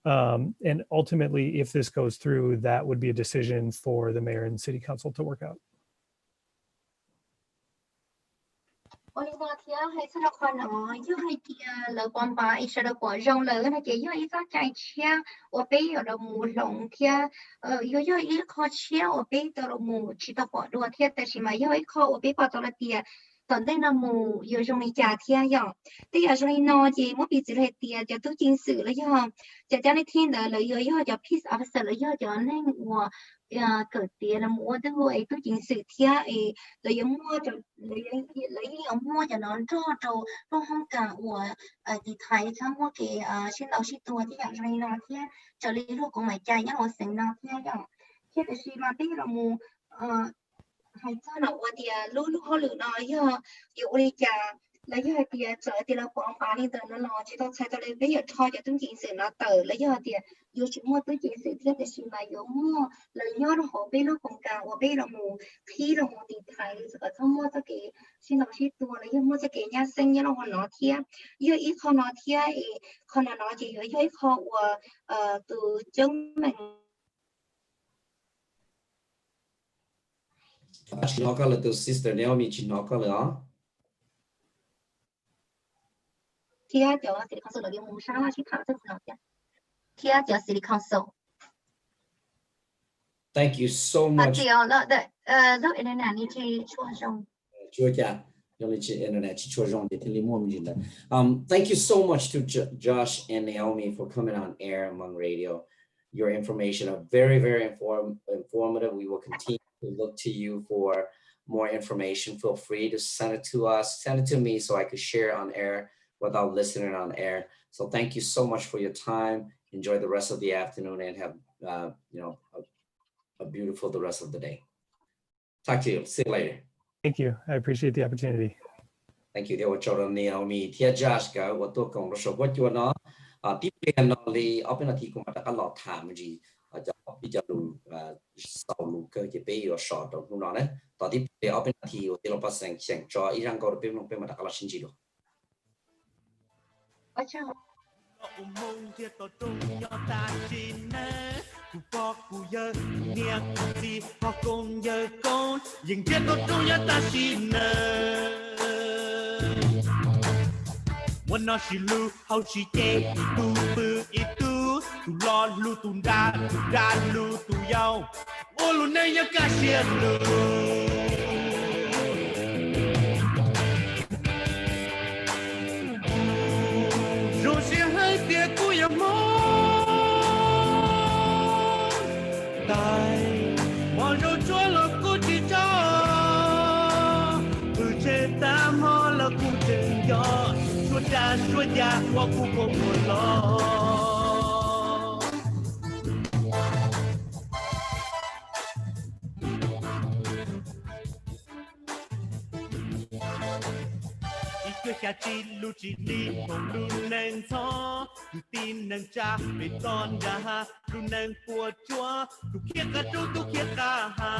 And ultimately, if this goes through, that would be a decision for the mayor and city council to work out. Oliver thì hay sao con nó yêu hay kia lỡ bom ba ít sao bỏ rong lỡ nó chỉ yêu ít ra chạy chia ở bên ở đâu mù lồng kia yêu ít khó chia ở bên tao mù chỉ tao bỏ đua thiệtแต่ mà yêu ít khó ở bên bỏ tao là tiền tận đây là mù yêu trong này trả thiệt vậyแต่ở trong này nó chỉ mỗi bị chỉ là tiền cho tôi chính sự là yêu cho nên thiên là yêu cho peace officer là yêu cho nên của cởi tiền là mua tới hồi tôi chính sự thiệt lấy mua cho lấy mua cho nó cho không cả của thì thấy trong một cái xin đầu xin tua thì dạng này nó thiệt cho lý lúc của mày trai nhá họ sinh nó thiệt vậy thiệt là gì mà biết là mua hay sao nó thì lúc họ lựa nó yêu đi chả lấy giờ thì giờ thì là quảng bá đi từ nó chỉ tao sai tao lấy bây giờ cho tôi chính sự nó từ lấy giờ thì yêu chỉ mua tôi chính sự thiết để xin mà yêu mua lấy nhớ nó họ bây lúc còn cả và bây là mù khi là mù thì thấy ở trong mua cái xin nó chỉ tua lấy mua cái nhà sinh như nó thiệt yêu ít khó nó thiệt khó nó chỉ yêu ít khó từ chứng mình chỉ nó có là từ sister Naomi chỉ nó có là Kia cho City Council là mùng sáng là chỉ thảo rất là kia. Kia cho City Council. Thank you so much. Lớp internet đi chơi chua rong. Chua chả,用你internet去chua rong để听你莫名的。Thank you so much to Josh and Naomi for coming on air among radio. Your information are very, very informative. We will continue to look to you for more information. Feel free to send it to us, send it to me so I could share on air without listening on air. So thank you so much for your time. Enjoy the rest of the afternoon and have a beautiful the rest of the day. Talk to you. See you later. Thank you. I appreciate the opportunity. Thank you. There were children near me. Tia Josh go. What took on the show? What you know? Deep in the opportunity come at a lot of time. Bây giờ đủ sau đủ cơ chế bây giờ sọt được lúc nào đấy, tao đi để ở bên thì ở đây là bắt sang sang cho Iran có được bên bên mà đặt cái là xin gì được. When I see lu, how she take itu, tu lo lu tu da lu tu yao, ô lu này ya cả xiên lu. Rồi sẽ hai tia cu ya mò, tai, mò rồi chúa lo cu chỉ cho, chế ta mò lo cu chừng gió. Chúa gia qua khu không buồn lo. Ý cười khả chi lưu chỉ đi không lưu nền gió. Lưu tin nâng cha về con ra lưu nền của Chúa. Tu kia cả trú tu kia cả hà.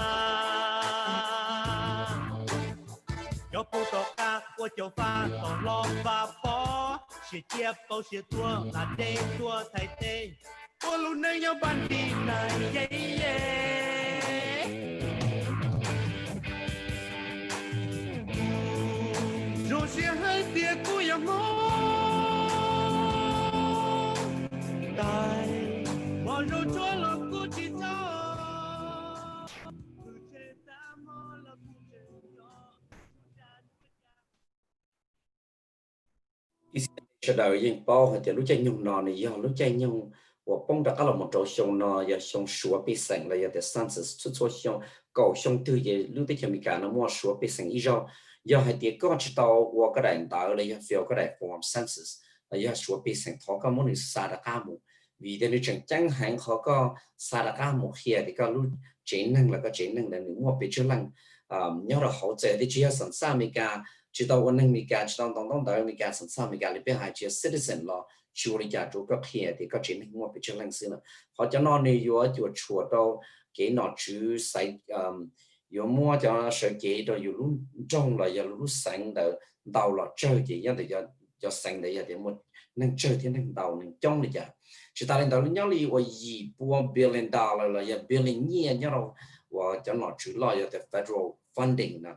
Yo puto ca của châu pha còn lo và bó sẽ chia bao sẽ tua là đê tua thay tê cô luôn nơi nhau ban đi này rồi sẽ hai tia của ya mò tai mò rồi chúa lo của chỉ cho Sau đó những bao thì lúc chơi nhung nọ này giờ lúc chơi nhung và bông đã có là một chỗ sông nọ giờ sông sủa bị sành là giờ để census xuất số sông cầu sông tư giờ lúc tới khi mình cả nó mua sủa bị sành ý giờ hay tiệt có chỉ tàu và cái đại tàu là giờ phiếu cái đại form census là giờ sủa bị sành thọ có muốn xa đã cả một vì thế nên chẳng hạn họ có xa đã cả một kia thì có lúc chiến năng là có chiến năng là nếu mua bị chưa lăng nhớ là hỗ trợ thì chỉ là sẵn sàng mình cả chỉ tao quân mình cả chỉ tao đông đảo mình cả sẵn sàng mình cả bên hai chỉ citizen lo chủ lý giả chủ các kia thì có chiến năng mua bị chưa lăng xí nữa họ cho nó này vừa chuột đâu cái nó chữ sai vừa mua cho sở kế rồi vừa luôn trong là vừa luôn sáng đầu là chơi chỉ nhất là cho sáng đấy thì một năng chơi thì năng đầu năng trong này chỉ ta lên đầu nhớ li ở gì $1 billion là giờ billion nhẹ nhớ đâu và cho nó chữ lo cho federal funding nè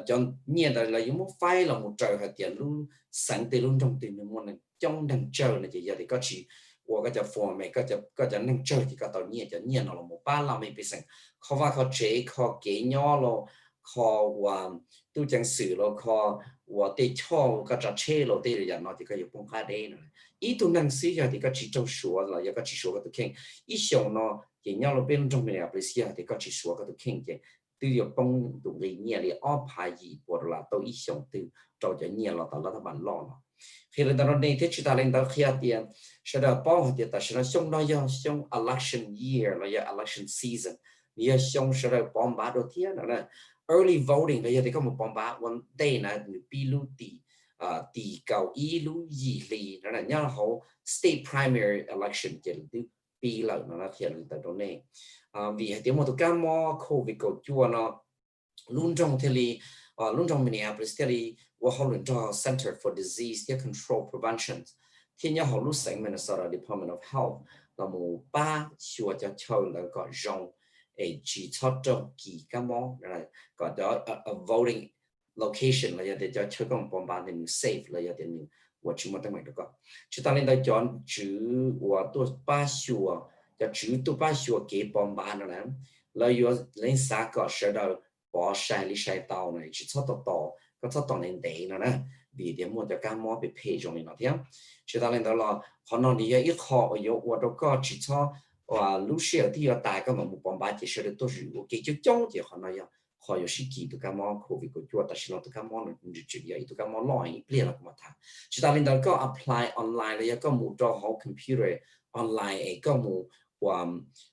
cho nhẹ là những một file là một trời hay tiền luôn sáng tiền luôn trong tiền một trong năng chơi này chỉ giờ thì có chỉ và cái form này có năng chơi thì có tàu nhẹ nó là một 35%เขาว่าเขาเจ๊เขาเกี่ยโลเขาว่าตู้จังสื่อโลเขาว่าได้ชอบก็จะเช่โลได้อย่างน้อยที่ก็อยู่ป้องกันได้นะอีตัวหนังสืออย่างที่ก็chỉ trong sửa làอย่างก็chỉ sửaก็ตัวเข่งอีช่วงเนาะเกี่ยโลเป็นtrongเป็นอะไรสิอย่างที่ก็chỉ sửaก็ตัวเข่งเจ้ตัวอยู่ป้องตัวเงี้ยเลยอ้อพายีปวดละตัวอีช่วงตัวเราจะเงี้ยเราตลอดทั้งวันรอเนาะkhi là tao nói thế chúng ta lên tao kia tiền sẽ là bao nhiêu ta sẽ là xong đó do xong election year là do election season giờ xong sẽ là bomb đầu tiên là early voting là giờ thì có một bomb one day là bị lú tỷ cầu ý lú gì lì là nhớ là họ state primary election thì bị là nó hiện tại đó này vì tiếng một tổ chức mà covid của chúa nó luôn trong thì luôn trong Minneapolis thì họ luôn cho Center for Disease Control Prevention thì nhớ họ luôn sang Minnesota Department of Health là một ba chùa cho chơi là gọi rong chỉ cho trong kỳ cái món là gọi đó voting location là để cho chơi con bomb ban nên safe là để mình và chúng ta mới được có chúng ta lên đây chọn chữ và tôi ba chùa cho chữ tôi ba chùa cái bomb ban là lên xã có sẽ đâu bỏ sai lý sai tàu này chỉ cho tàu có cho tàu lên đấy nữa nè vì để mua cho cái món bị phê trong này nó thế chúng ta lên đó là họ nói đi ít họ ở chỗ và đâu có chỉ cho và lúc xưa thì ở tại các một bomb chỉ sẽ được tôi rủ cái chữ trong thì họ nói khỏi có sĩ kỳ tụ cái món covid của chúa ta xin nó tụ cái món nó chỉ vậy tụ cái món lòi bia là cũng thà chúng ta lên đó có apply online là có một trò học computer online ấy có một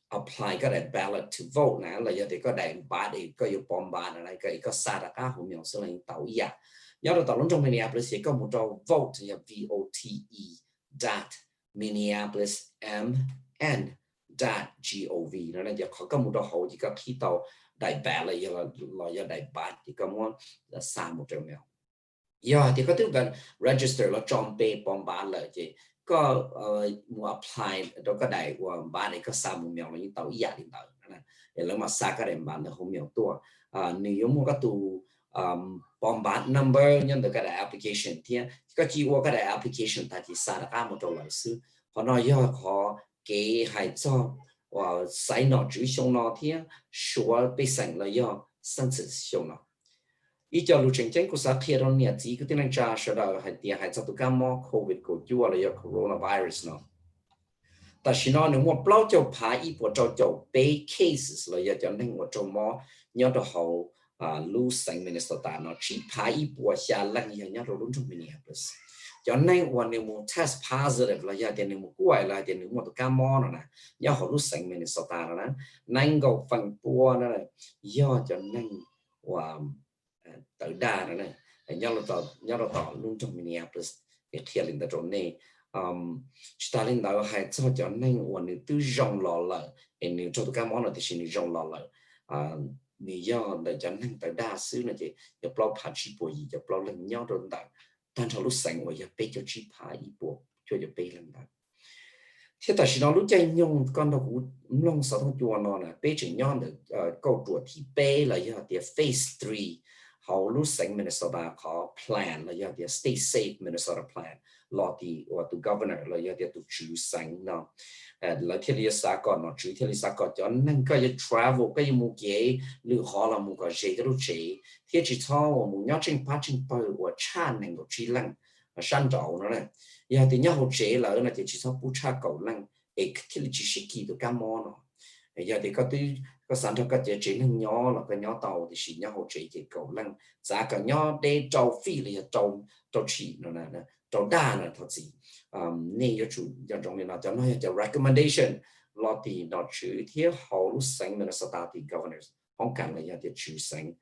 apply cái đại ballot to vote nè là giờ thì có đại ba thì có yêu bomb ba này cái có xa ra cả hồ miêu sẽ lên tàu ya nhớ là tàu lúc trong Minneapolis có một trò vote là vote.minneapolis.mn.gov nó là giờ có một trò hậu chỉ có khi tàu đại ballot là giờ đại ba thì có muốn là xa một trò miêu giờ thì có thứ gần register là trong bê bomb ba là gì có mua apply đó có đại của ba này có sao một miếng là những tàu giả điện tử này để lấy mà xa cái đèn bàn là không miếng tua nếu mua cái tụ bomb bán number nhân được cái đại application thì có chỉ qua cái đại application ta chỉ xa được một đầu là sư họ nói giờ họ cái hay cho và sai nó chữ xong nó thì số bị sản là giờ sản xuất xong nó ý cho lưu trình chính của xã kia đó nhà chỉ cái tiếng Anh cha sẽ là hay tiền hay cho tụi cái món covid của chúa là do coronavirus nó ta chỉ nói nếu mà bao nhiêu phá ý của cho bay cases là do cho nên một trong món nhớ đó hậu lưu sang Minnesota nó chỉ phá ý của xa lăng nhớ đó luôn trong Minneapolis cho nên nếu mà test positive là do tiền nếu mà quay là tiền nếu mà tụi cái món nó nè nhớ họ lưu sang Minnesota nó nè nên go phần bùa nó này do cho nên tới đa nữa này nhớ là tỏ luôn trong Minneapolis cái thiệt linh đó này chúng ta lên đó hay cho nên quan niệm tư rong lò lợ nếu cho tụi các món là thì xin rong lò lợ lý do để cho nên tới đa xứ là gì giờ bao phá chi bộ gì giờ bao lần nhau rồi đó tan cho lúc sáng rồi giờ bây giờ chi phá ý bộ cho giờ bây lần đó thế ta chỉ nói lúc chạy nhung con nó cũng long sáu thằng chùa nó nè bây giờ nhau được câu chùa thì bây là giờ thì phase 3 họ lúc sáng Minnesota có plan là giờ thì stay safe Minnesota plan lo thì và tụ governor là giờ thì tụ chủ sáng nó là thiết lý xã còn nó chủ thiết lý xã còn cho nên cái travel cái mua cái lưu họ là mua cái gì cái lúc chế thiết chỉ cho mua nhau trên phát trên bờ và cha nên có chỉ lăng san trầu nó này giờ thì nhau chế là nó chỉ cho bút cha cầu lăng ấy thiết lý chỉ sĩ kỳ tụ cam mò nó giờ thì có tuy có sản xuất cái chế năng nhỏ là cái nhỏ tàu thì chỉ nhau chế cái cầu lăng giá cả nhỏ để trâu phi là trâu chỉ nó là trâu đa là thật gì nên cho chủ cho trong này là cho nó cho recommendation lo thì nó chữ thiết hậu sáng Minnesota thì governors không cần là giờ thì chữ sáng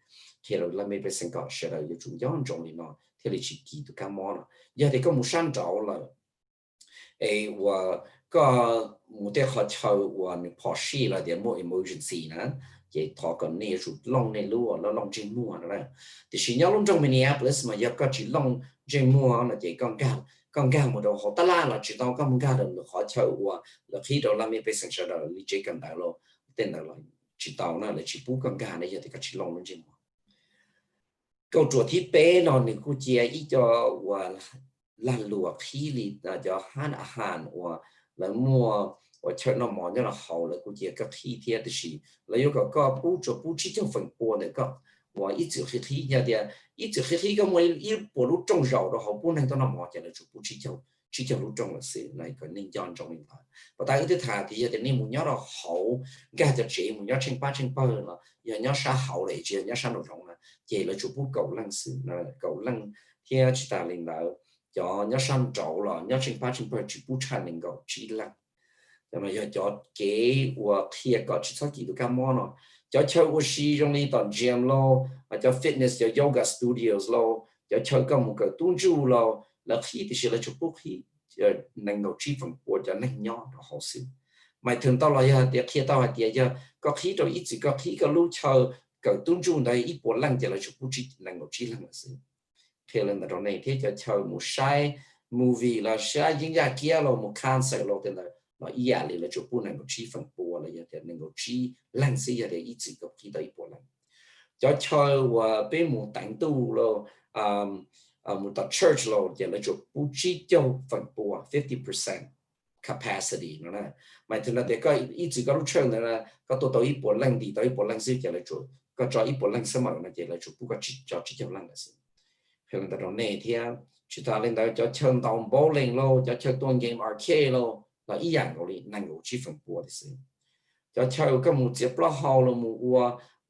thì là mấy cái sinh có sẽ là chủ yếu trong này nó thì là chỉ kỳ từ cam mò giờ thì có một sản trâu là và có một cái họ chờ và họ xí là để một emergency nè chỉ thọ cần này rút long này luôn nó long trên mua đó thì chỉ nhớ long trong Minneapolis mà giờ có chỉ long trên mua là chỉ con gà một đầu họ ta la là chỉ tao con gà được họ chờ và là khi đó là mấy cái sản xuất đó lý chế cần đại lo tên là chỉ tao là chỉ bú con gà này giờ thì có chỉ long trên mua câu chuyện thì bé nó thì cũng chỉ ý cho và là luộc khi lý cho han ahan và là mua và chơi nó món cho là hậu là cũng chỉ các khi thì chỉ là yêu có bố trí trong phần bò này có và ít chữ khi nhà thì ít chữ khi có mấy ít bò lúc trong rau đó họ bố này nó món cho là chủ bố trí cho lúc trong là sự này có nên chọn trong mình thôi và tại cái thà thì giờ nên muốn nhớ là hậu cái giờ chỉ muốn nhớ trên ba là giờ nhớ sa hậu lại chỉ nhớ sa nội rộng là chỉ là chủ bố cầu lăng sự là cầu lăng thì chỉ ta lên đó cho nhớ san trâu là nhớ trên ba chỉ bố tràn lên cầu chỉ lăng mà giờ cho cái và khi có chỉ số kỳ được cam món nó cho chơi của si trong đi toàn gym lo cho fitness cho yoga studios lo cho chơi có một cái tuôn chu lo là khi thì sẽ là chụp bút khi năng ngầu chi phần của cho năng nhỏ nó hậu sự mà thường tao là giờ để khi tao là giờ có khi rồi ít chỉ có khi có lúc chơi cái tuôn chu này ít bộ lăng cho là chụp bút chi năng ngầu chi lăng là sự khi lên đó này thì cho chơi một sai movie là sai những cái kia là một concert lo tên là nó ý là chụp bút năng ngầu chi phần của là giờ thì năng ngầu chi lăng sẽ giờ để ít chỉ có khi tới bộ lăng cho chơi và bên một tảng tu lo một tòa church lo giờ là chụp bút chi cho phần của 50% capacity nó nè mà thường là để có ít chỉ có lúc chơi này là có tổ ít bộ lăng thì tới bộ lăng sẽ giờ là chụp có cho ít bộ lăng xem mà nó giờ là chụp bút có chỉ cho lăng là gì hiện tại đó này thì chúng ta lên đó cho chơi tàu bowling lo cho chơi tuần game arcade lo là ý dạng của năng ngầu chi phần của thì cho chơi cái một chiếc lo hao là một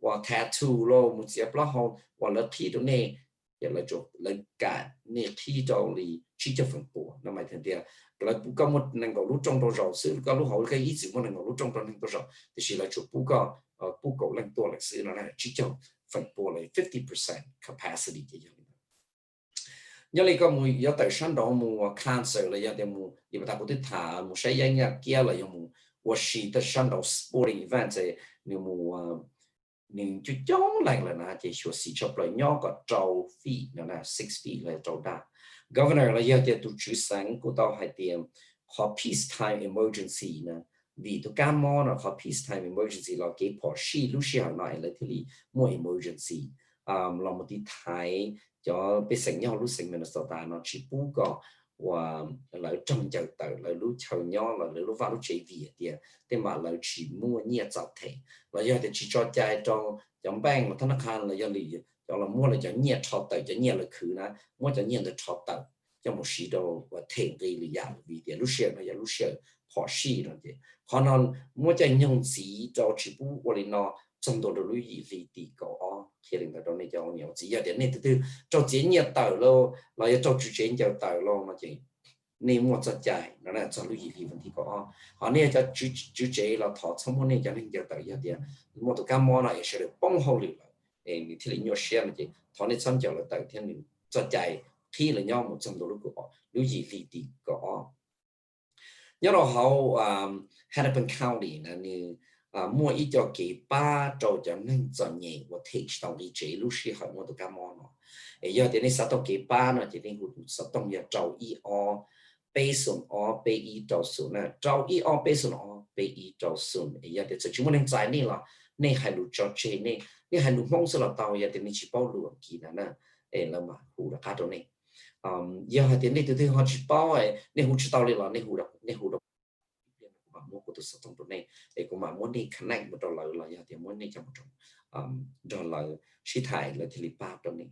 và tattoo lo một chiếc lá hồng và là thi đó nè giờ là chỗ là cả nè thi cho li chỉ cho phần bộ nó mày thành tiền là có một năng cầu lúc trong đó rồi sự có lúc họ cái ý gì một năng cầu lúc trong đó năng cầu rồi thì chỉ là chỗ bù cầu năngตัวlịch sử nó là chỉ cho phần bộ là 50% capacity vậy nhớ lại có mùi giờ tại sáng đó mùi cancer là giờ thì mùi giờ ta có thể thả mùi say nhanh nhá kia là giờ mùi và chỉ tại sáng đó sporting event thì nếu mùi nhưng chú chống lại là nó chỉ số sĩ chấp lại nhỏ có trâu phi nó là 6 feet là trâu đa governor là giờ thì tụi chú sáng của tao hay tiền họ peacetime emergency nè vì tụi cam mò nó họ peacetime emergency là cái bỏ xí lúc xí hàng này là thì mua emergency là một tí thái cho bị sinh nhau lúc sinh Minnesota nó chỉ bù có và lại trong chờ tới lại lúc chờ nhau là lúc vào lúc chơi việc thì thế mà lại chỉ mua nhiều tập thể là giờ thì chỉ cho chạy trong bank mà thằng khăn là giờ lì cho là mua là cho nhiều chọt tới cho nhiều là khứ na mua cho nhiều là chọt tới cho một sĩ đồ và thêm cái lý do vì thế lúc xưa là giờ lúc xưa họ sĩ rồi thì họ nói mua cho nhung sĩ cho chỉ bù và nó trong đó lưu ý lý tí có khi đến đó này cho nhiều chỉ giờ đến này từ cho chỉ nhiều tờ lo là cho chủ chế nhiều tờ lo mà chỉ nên mua cho chạy nó là cho lưu ý lý vấn đề có họ này cho chủ chế là thọ xong hôm nay cho nên nhiều tờ giờ thì mua tụ cam mua này sẽ được bông hậu liệu thì thì nhiều xe mà chỉ thọ này xong cho là tờ thiên mình cho chạy khi là nhau một trăm đô lúc của lưu ý lý tí có nhớ là họ Hennepin County là như mua ít cho cái ba trâu cho nên cho nhẹ và thể trong đi chế lúc xí họ mua được cam món nó, giờ thì nên sát tông cái ba nó chỉ nên hút sát tông giờ trâu y o, bê sùn o bê y trâu sùn nè, trâu y o bê sùn o bê y trâu sùn, giờ thì chúng mình nên giải nên là nên hay lụt cho chế nên hay lụt mong sẽ là tàu giờ thì nên chỉ bao lụt kỹ nè, là mà hút được cả đó này, giờ thì nên từ từ họ chỉ bao nên hút chỉ tàu lên là nên hút được mua của tôi sẽ trong này để cũng mà muốn đi connect một đôi lời là giờ thì muốn đi trong một đôi lời suy thải là thì ba trong này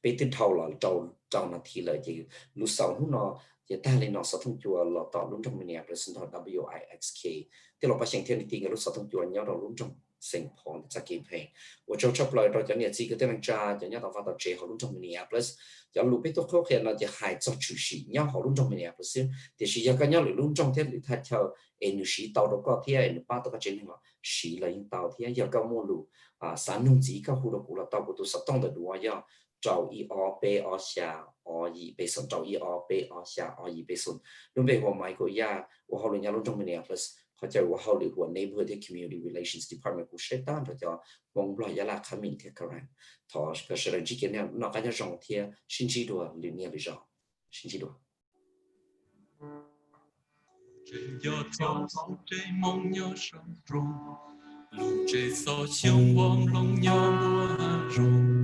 bây từ đầu là trâu là thì là chỉ lúc sau nó chỉ ta lên nó sẽ thông chùa là tạo luôn trong mình Mpls nó WIXK thì là bắt sinh thiên thì lúc sau thông chùa nhau đó luôn trong sinh phong cho campaign và cho chấp lời rồi cho nên chỉ cái tên cha cho nhau tạo phát tạo chế họ luôn trong mình Mpls cho lúc biết tôi khó khăn là chỉ hại cho chủ sĩ nhau họ luôn trong mình Mpls thì chỉ cho cái nhau luôn trong thế để thay theo em sĩ tàu đó có thế em ba tàu trên mà sĩ là những tàu thế giờ các môn lũ sản nông chỉ các khu vực là tàu của tôi sắp tông được đua giờ trâu y o b o xa o y b sơn trâu y o b o xa o y b sơn lúc về hôm mai của ya của họ luôn nhau luôn trong Minneapolis họ chơi của họ được của neighborhood community relations department của state tan rồi cho mong lo ya là khám mình thiệt cả rằng thọ cái sự chỉ kiến nhau nó cái nhau rong thiệt xin chỉ đùa liên hệ với rong xin chỉ đùa trên gió gió trên mong nhớ sông rung lùng trên gió chiông bom lông nhớ mùa hạ rung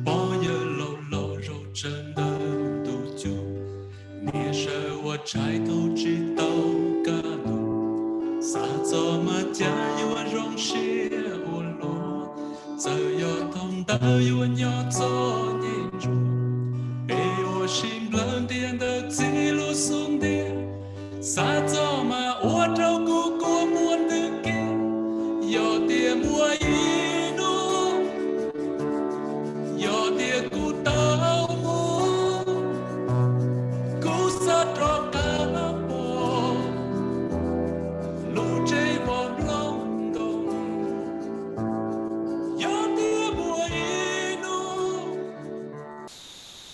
bao giờ lâu lâu rồi chân đơn tu chu nia sơ hoa trái câu chỉ tàu cá lù xa gió mà cha yêu rong xia u lô giờ gió thông ta yêu nhớ gió nhẹ ru ê ô sim lần tiền được gì lu xuống tiền xa gió mà ô trâu cô muốn từ kia giờ tiền mua inu giờ tiền cô tao mua cô sát rõ cả bộ lũ chơi vòng lòng đồng giờ tiền mua inu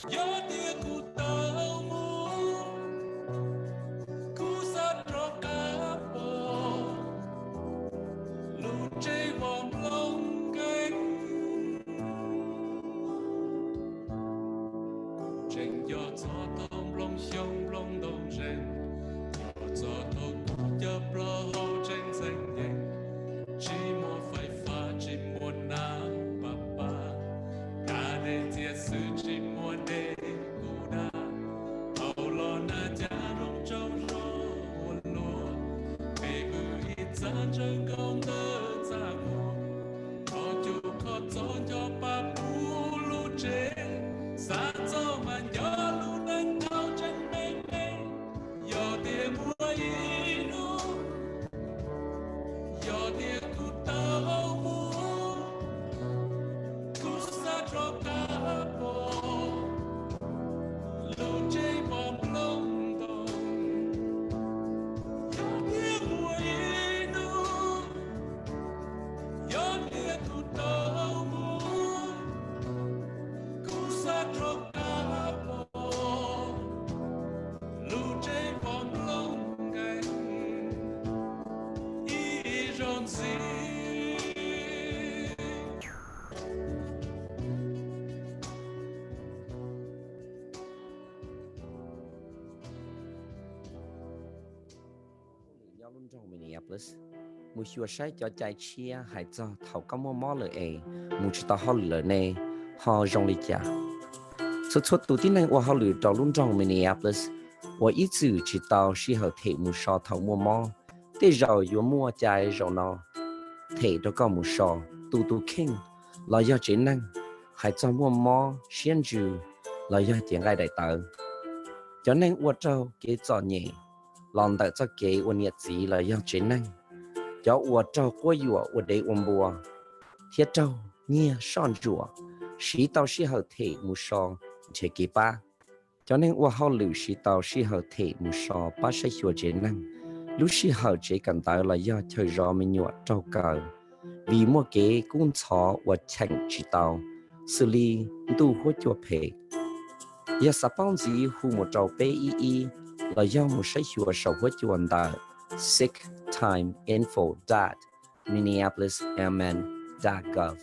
giờ tiền cô tao mua cô sát rõ cả bộ lũ chơi vòng lòng cánh trên gió gió thông lòng sông lòng đồng rèn gió thông gió bờ hồ trên xanh nhẹ chỉ một phải pha chỉ một nắng bà bà cả để chia sẻ chỉ một để cô đa hầu lo na cha rong trong gió buồn lúa về bự ít gian chân công tơ xa ngô họ chụp họ gió cho bà bù lũ chế xa gió mà nhớ lũ nâng thao chân mê mê giờ tiền mua inu giờ tiền cụ tao mua luôn trong Minneapolis mua chùa sai cho chạy chia hay cho thầu có mò lời mua chỉ tao họ lời này họ rong đi chả xuất xuất tụ tin này họ lời trò luôn trong Minneapolis và ít chữ chỉ tao chỉ họ thể mua sò thầu mò để rồi vừa mua chạy rồi nó thể đó có một sò tụ kinh là do chế năng hay cho mò xiên chữ là do tiếng ai đại tờ cho nên我做给做嘢，浪得做给我日子了要真能，叫我做过月我得我播，贴做你上做，时到时候提木上切给吧，cho nên 我好留时到时候提木上把些学真能，有时候这กัน到了要去让mình nhọ做个，vì mua cái工作我请知道，xử lý都会做配。giờ sắp bao giờ khu một trâu PEE là do một sách hiệu sầu hỗ chuẩn đã sicktimeinfo.minneapolismn.gov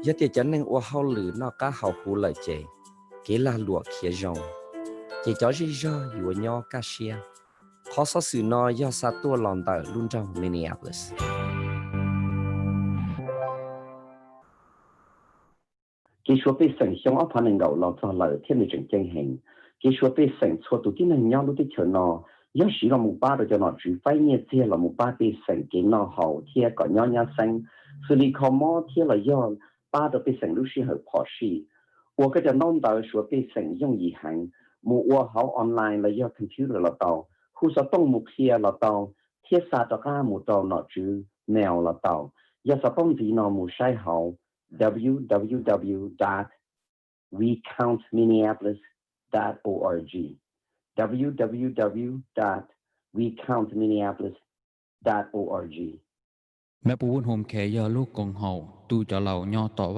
giờ thì cho nên ở hậu lử nó cả hậu khu lợi chế cái là lụa kia rồng chỉ cho gì do hiệu nhau cả xe khó so sự nó do sát tua lòng tờ luôn trong Minneapolis cái số bị sản xong ở phần ngành gạo làm cho lợi thiên lý chân hình cái số bị sản xuất tụ tin năng nhau lúcที่เนาะยอสีเราหมู่บ้านเราจะนอนจุดไฟเนี่ยเที่ยเราหมู่บ้าน被sản cái nó hậuเที่ยก่อนnhau sinh xử lý khó mòเที่ยเรายอบ้านเรา被sản lúc時候跑事我ก็จะน้อง到說被sản用อีหังหมู่ว่าเขาออนไลน์เรายอ computer เราต่อผู้สต้องมุกเที่ยเราต่อเที่ยซาตะก้าหมู่ต่อหนอจื้อแนวเราต่อยาสต้องจีนอหมู่ใช้เขาwww.recountminneapolis.org www.recountminneapolis.org แม่ปูนโฮมแคร์ยาลูกกงเฮาตูจะเหล่าย่อต่อว่า